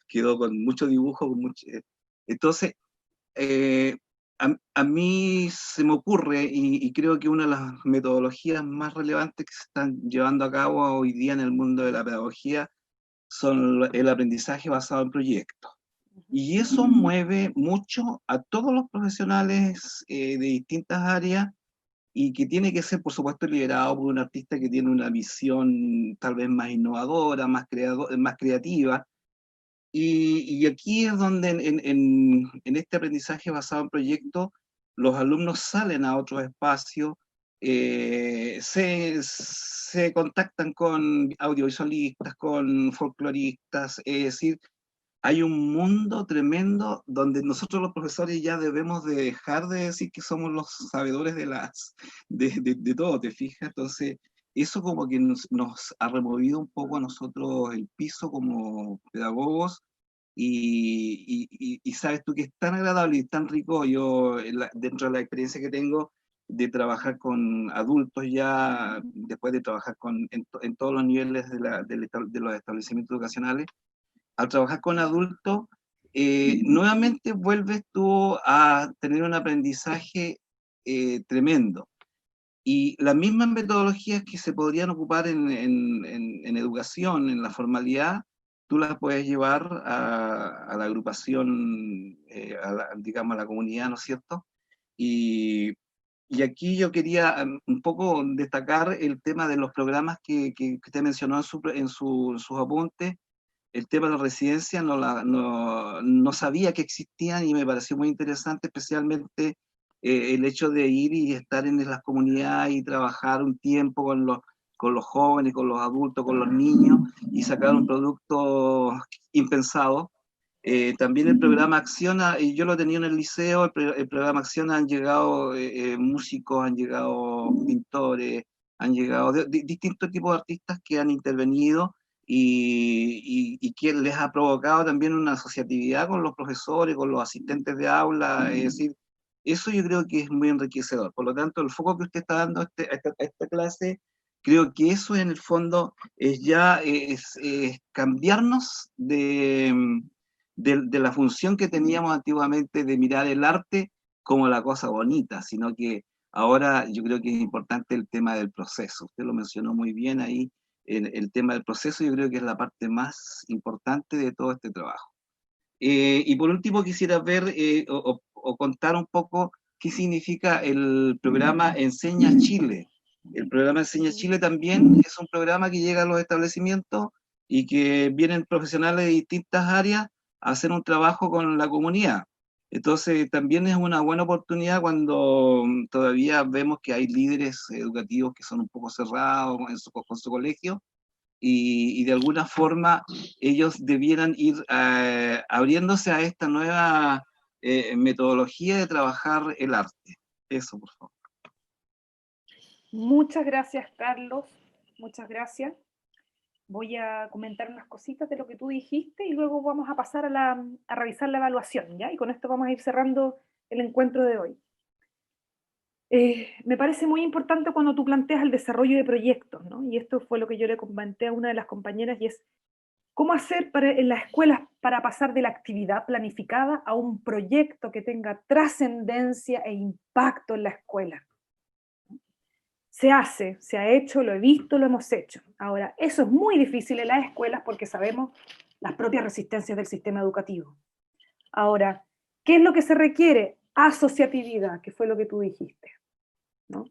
quedó con mucho dibujo. Entonces, a mí se me ocurre, y creo que una de las metodologías más relevantes que se están llevando a cabo hoy día en el mundo de la pedagogía son el aprendizaje basado en proyectos. Y eso mueve mucho a todos los profesionales de distintas áreas, y que tiene que ser, por supuesto, liderado por un artista que tiene una visión tal vez más innovadora, más creativa. Y aquí es donde en este aprendizaje basado en proyectos, los alumnos salen a otros espacios, se contactan con audiovisualistas, con folcloristas, es decir, hay un mundo tremendo donde nosotros los profesores ya debemos de dejar de decir que somos los sabedores de todo, ¿te fijas? Entonces, eso como que nos ha removido un poco a nosotros el piso como pedagogos, y sabes tú que es tan agradable y tan rico. Yo, dentro de la experiencia que tengo, de trabajar con adultos ya, después de trabajar en todos los niveles de los establecimientos educacionales, al trabajar con adultos, nuevamente vuelves tú a tener un aprendizaje tremendo. Y las mismas metodologías que se podrían ocupar en educación, en la formalidad, tú las puedes llevar a la agrupación, digamos, a la comunidad, ¿no es cierto? Y aquí yo quería un poco destacar el tema de los programas que usted mencionó en sus apuntes. El tema de la residencia no sabía que existían y me pareció muy interesante, especialmente el hecho de ir y estar en las comunidades y trabajar un tiempo con los jóvenes, con los adultos, con los niños y sacar un producto impensado. También el programa Acción, y yo lo tenía en el liceo, el programa Acción han llegado músicos, han llegado pintores, han llegado distintos tipos de artistas que han intervenido y que les ha provocado también una asociatividad con los profesores, con los asistentes de aula, es decir, eso yo creo que es muy enriquecedor. Por lo tanto, el foco que usted está dando a esta clase, creo que eso en el fondo es ya cambiarnos de la función que teníamos antiguamente de mirar el arte como la cosa bonita, sino que ahora yo creo que es importante el tema del proceso. Usted lo mencionó muy bien ahí, el tema del proceso yo creo que es la parte más importante de todo este trabajo. Y por último quisiera ver o contar un poco qué significa el programa Enseña Chile. El programa Enseña Chile también es un programa que llega a los establecimientos y que vienen profesionales de distintas áreas a hacer un trabajo con la comunidad. Entonces también es una buena oportunidad cuando todavía vemos que hay líderes educativos que son un poco cerrados con su colegio, y de alguna forma ellos debieran ir abriéndose a esta nueva metodología de trabajar el arte. Eso, por favor. Muchas gracias, Carlos. Muchas gracias. Voy a comentar unas cositas de lo que tú dijiste y luego vamos a pasar a revisar la evaluación, ¿ya? Y con esto vamos a ir cerrando el encuentro de hoy. Me parece muy importante cuando tú planteas el desarrollo de proyectos, ¿no? Y esto fue lo que yo le comenté a una de las compañeras, y es cómo hacer en las escuelas para pasar de la actividad planificada a un proyecto que tenga trascendencia e impacto en la escuela. Se hace, se ha hecho, lo he visto, lo hemos hecho. Ahora, eso es muy difícil en las escuelas porque sabemos las propias resistencias del sistema educativo. Ahora, ¿qué es lo que se requiere? Asociatividad, que fue lo que tú dijiste, ¿no?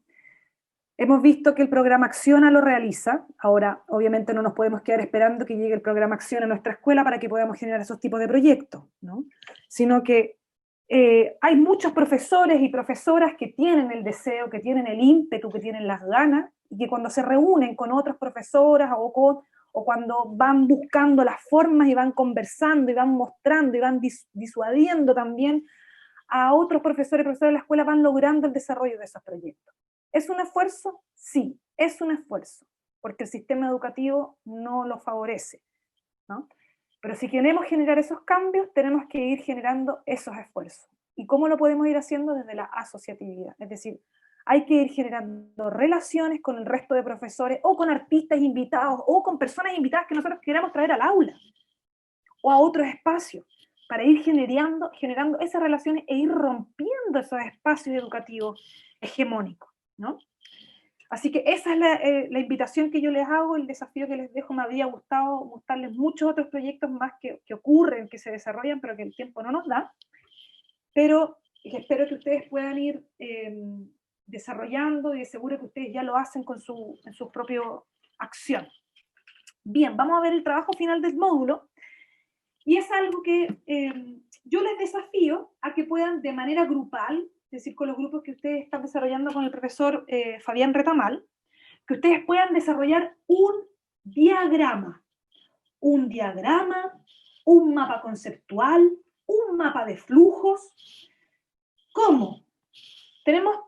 Hemos visto que el programa Acciona lo realiza. Ahora, obviamente no nos podemos quedar esperando que llegue el programa Acciona a nuestra escuela para que podamos generar esos tipos de proyectos, ¿no? Sino que hay muchos profesores y profesoras que tienen el deseo, que tienen el ímpetu, que tienen las ganas, y que cuando se reúnen con otras profesoras o cuando van buscando las formas y van conversando y van mostrando y van disuadiendo también a otros profesores y profesoras de la escuela, van logrando el desarrollo de esos proyectos. ¿Es un esfuerzo? Sí, es un esfuerzo, porque el sistema educativo no lo favorece, ¿no? Pero si queremos generar esos cambios, tenemos que ir generando esos esfuerzos. ¿Y cómo lo podemos ir haciendo? Desde la asociatividad. Es decir, hay que ir generando relaciones con el resto de profesores, o con artistas invitados, o con personas invitadas que nosotros queramos traer al aula, o a otros espacios, para ir generando esas relaciones e ir rompiendo esos espacios educativos hegemónicos, ¿no? Así que esa es la invitación que yo les hago, el desafío que les dejo. Me habría gustado mostrarles muchos otros proyectos más que ocurren, que se desarrollan, pero que el tiempo no nos da. Pero espero que ustedes puedan ir desarrollando, y de seguro que ustedes ya lo hacen en su propia acción. Bien, vamos a ver el trabajo final del módulo. Y es algo que yo les desafío a que puedan de manera grupal, es decir, con los grupos que ustedes están desarrollando con el profesor Fabián Retamal, que ustedes puedan desarrollar un diagrama, un mapa conceptual, un mapa de flujos. ¿Cómo? Tenemos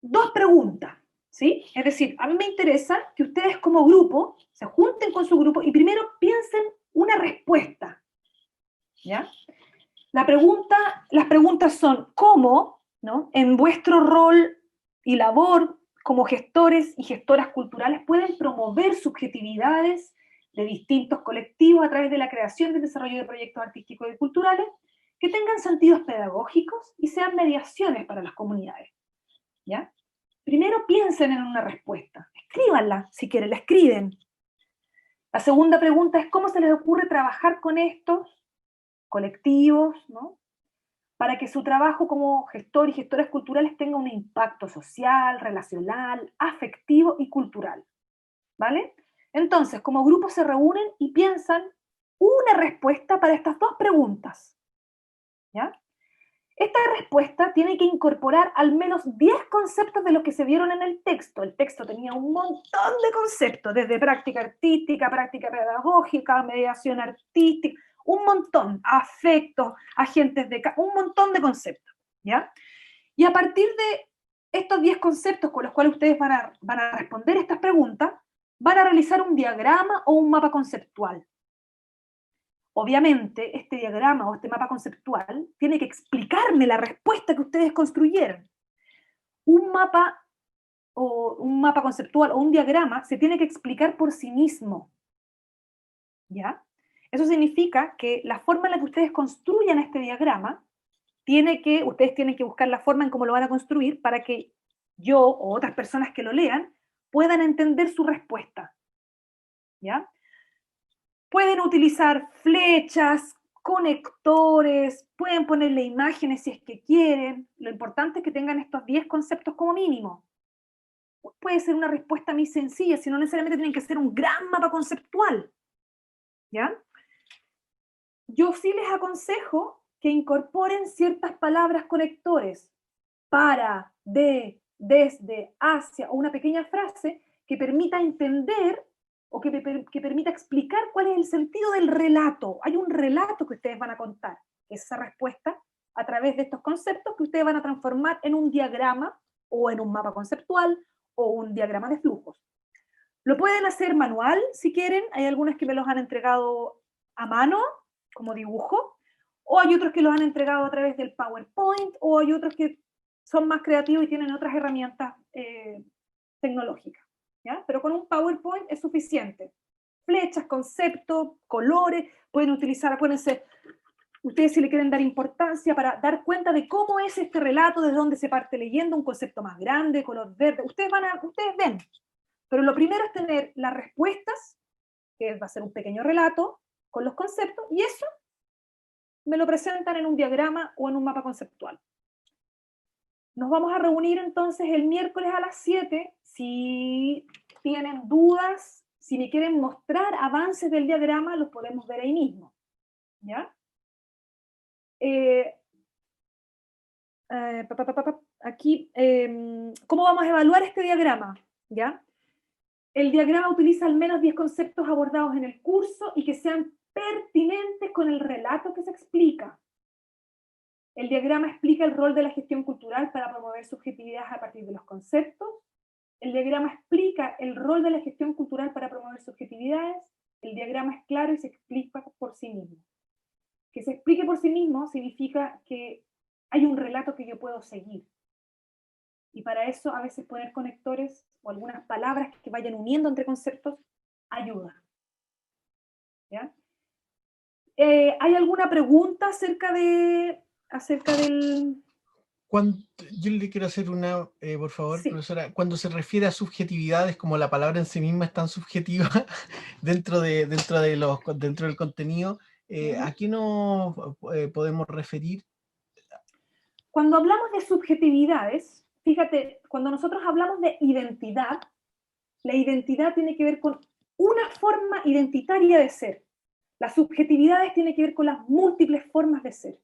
dos preguntas, ¿sí? Es decir, a mí me interesa que ustedes como grupo se junten con su grupo y primero piensen una respuesta, ¿ya? Las preguntas son: ¿cómo, ¿no? En vuestro rol y labor como gestores y gestoras culturales pueden promover subjetividades de distintos colectivos a través de la creación y desarrollo de proyectos artísticos y culturales que tengan sentidos pedagógicos y sean mediaciones para las comunidades. ¿Ya? Primero piensen en una respuesta, escríbanla, si quieren, la escriben. La segunda pregunta es cómo se les ocurre trabajar con estos colectivos, ¿no? Para que su trabajo como gestor y gestoras culturales tenga un impacto social, relacional, afectivo y cultural. ¿Vale? Entonces, como grupo se reúnen y piensan una respuesta para estas dos preguntas. ¿Ya? Esta respuesta tiene que incorporar al menos 10 conceptos de los que se vieron en el texto. El texto tenía un montón de conceptos, desde práctica artística, práctica pedagógica, mediación artística, un montón, afectos, agentes de... un montón de conceptos, ¿ya? Y a partir de estos 10 conceptos con los cuales ustedes van a responder estas preguntas, van a realizar un diagrama o un mapa conceptual. Obviamente, este diagrama o este mapa conceptual tiene que explicarme la respuesta que ustedes construyeron. Un mapa conceptual o un diagrama se tiene que explicar por sí mismo. ¿Ya? Eso significa que la forma en la que ustedes construyan este diagrama, ustedes tienen que buscar la forma en cómo lo van a construir para que yo o otras personas que lo lean puedan entender su respuesta. ¿Ya? Pueden utilizar flechas, conectores, pueden ponerle imágenes si es que quieren. Lo importante es que tengan estos 10 conceptos como mínimo. Puede ser una respuesta muy sencilla, si no necesariamente tienen que ser un gran mapa conceptual. ¿Ya? Yo sí les aconsejo que incorporen ciertas palabras conectores para, de, desde, hacia, o una pequeña frase que permita entender o que permita explicar cuál es el sentido del relato. Hay un relato que ustedes van a contar, esa respuesta, a través de estos conceptos que ustedes van a transformar en un diagrama, o en un mapa conceptual, o un diagrama de flujos. Lo pueden hacer manual, si quieren, hay algunas que me los han entregado a mano, como dibujo, o hay otros que los han entregado a través del PowerPoint, o hay otros que son más creativos y tienen otras herramientas tecnológicas. ¿Ya? Pero con un PowerPoint es suficiente. Flechas, conceptos, colores, pueden ser, ustedes si le quieren dar importancia para dar cuenta de cómo es este relato, desde dónde se parte leyendo, un concepto más grande, color verde, ustedes ven. Pero lo primero es tener las respuestas, que va a ser un pequeño relato, con los conceptos, y eso me lo presentan en un diagrama o en un mapa conceptual. Nos vamos a reunir entonces el miércoles a las 7. Si tienen dudas, si me quieren mostrar avances del diagrama, los podemos ver ahí mismo. ¿Ya? Aquí, ¿cómo vamos a evaluar este diagrama? ¿Ya? El diagrama utiliza al menos 10 conceptos abordados en el curso y que sean pertinentes con el relato que se explica. El diagrama explica el rol de la gestión cultural para promover subjetividades a partir de los conceptos. El diagrama explica el rol de la gestión cultural para promover subjetividades. El diagrama es claro y se explica por sí mismo. Que se explique por sí mismo significa que hay un relato que yo puedo seguir. Y para eso a veces poner conectores o algunas palabras que vayan uniendo entre conceptos ayuda. ¿Ya? ¿Hay alguna pregunta acerca del... Yo le quiero hacer una, por favor, Sí. profesora. Cuando se refiere a subjetividades, como la palabra en sí misma es tan subjetiva dentro del contenido, ¿a qué nos podemos referir? Cuando hablamos de subjetividades, fíjate, cuando nosotros hablamos de identidad, la identidad tiene que ver con una forma identitaria de ser. Las subjetividades tienen que ver con las múltiples formas de ser.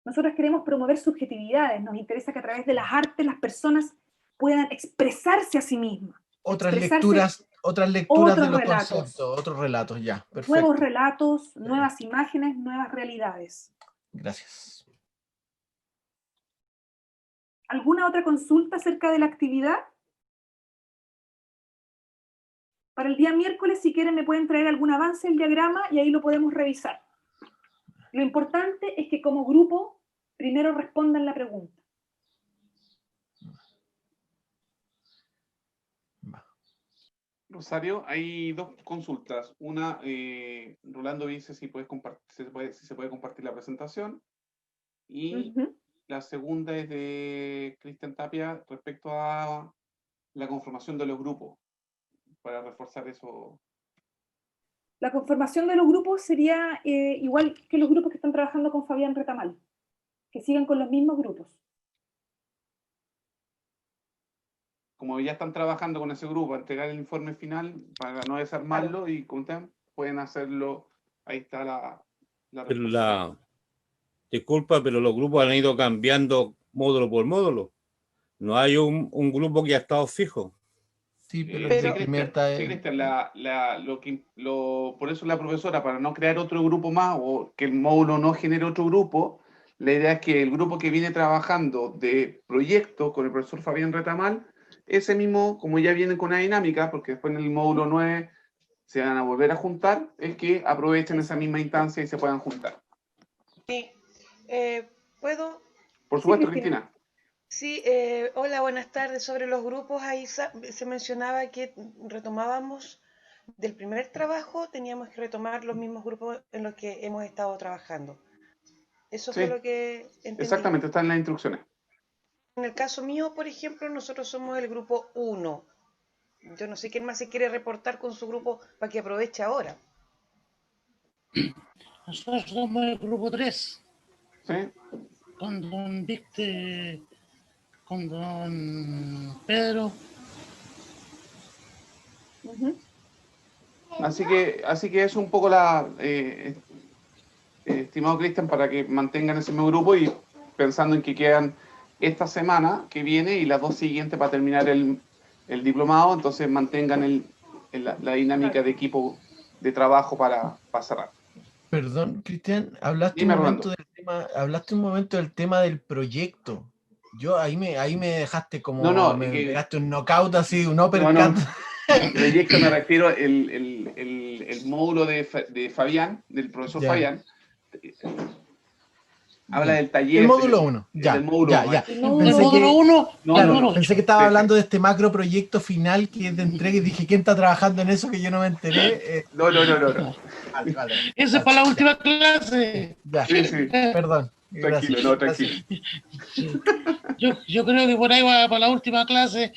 Nosotros queremos promover subjetividades, nos interesa que a través de las artes las personas puedan expresarse a sí mismas. Otras lecturas de los conceptos, otros relatos, ya, perfecto. Nuevos relatos, nuevas imágenes, nuevas realidades. Gracias. ¿Alguna otra consulta acerca de la actividad? Para el día miércoles, si quieren, me pueden traer algún avance del diagrama y ahí lo podemos revisar. Lo importante es que como grupo, primero respondan la pregunta. Rosario, hay dos consultas. Una, Rolando dice si se puede compartir la presentación. Y la segunda es de Cristian Tapia respecto a la conformación de los grupos, para reforzar eso. La conformación de los grupos sería igual que los grupos que están trabajando con Fabián Retamal, que sigan con los mismos grupos. Como ya están trabajando con ese grupo, a entregar el informe final para no desarmarlo, claro. Y pueden hacerlo, ahí está disculpa, pero los grupos han ido cambiando módulo por módulo. No hay un grupo que ha estado fijo. Sí, pero Cristian, por eso la profesora, para no crear otro grupo más o que el módulo no genere otro grupo, la idea es que el grupo que viene trabajando de proyecto con el profesor Fabián Retamal, ese mismo, como ya vienen con una dinámica, porque después en el módulo 9 se van a volver a juntar, es que aprovechen esa misma instancia y se puedan juntar. Sí, ¿puedo? Por supuesto, Cristina. Sí, hola, buenas tardes. Sobre los grupos, ahí se mencionaba que retomábamos del primer trabajo, teníamos que retomar los mismos grupos en los que hemos estado trabajando. Eso fue lo que entendí. Exactamente, está en las instrucciones. En el caso mío, por ejemplo, nosotros somos el grupo 1. Yo no sé quién más se quiere reportar con su grupo para que aproveche ahora. Nosotros somos el grupo 3. Sí. Con don Víctor, con don Pedro. Así que es un poco la... estimado Cristian, para que mantengan ese mismo grupo y pensando en que quedan esta semana que viene y las dos siguientes para terminar el diplomado, entonces mantengan la dinámica de equipo de trabajo para cerrar. Perdón, Cristian, hablaste un momento del tema del proyecto. Yo ahí me dejaste como me pegaste un knockout así, un uppercut. No. El proyecto me refiero el módulo de Fabián, del profesor Fabián. Habla del taller. El módulo 1, ya. El módulo 1. ¿El módulo 1? Claro, pensé que estaba hablando de este macro proyecto final que es de entrega y dije, ¿quién está trabajando en eso que yo no me enteré? No. Vale. Eso es para la última clase. Ya, sí. Perdón. Tranquilo, tranquilo. Yo creo que por ahí va para la última clase.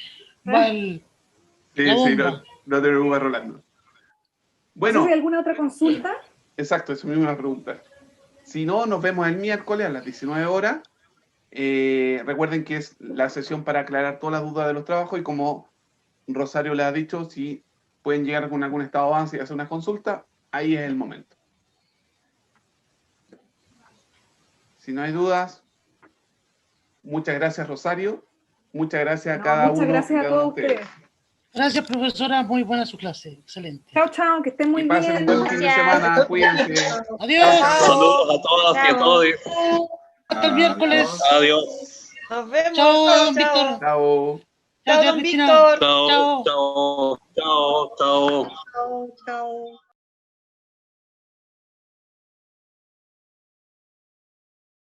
Va el... Sí, no te preocupes, Rolando. Bueno. ¿Hay alguna otra consulta? Exacto, eso mismo es una pregunta. Si no, nos vemos el miércoles a las 19 horas. Recuerden que es la sesión para aclarar todas las dudas de los trabajos y como Rosario le ha dicho, si pueden llegar con algún estado de avance y hacer una consulta, ahí es el momento. Si no hay dudas, muchas gracias, Rosario. Muchas gracias a cada uno. Muchas gracias a todos ustedes. Gracias, profesora. Muy buena su clase. Excelente. Chao, que estén muy bien. Pasen un buen fin de semana. Cuídense. Adiós. Saludos a todas y a todos. Hasta el miércoles. Adiós. Nos vemos. Chao, don Víctor. Chao. Chao, don Víctor. Chao.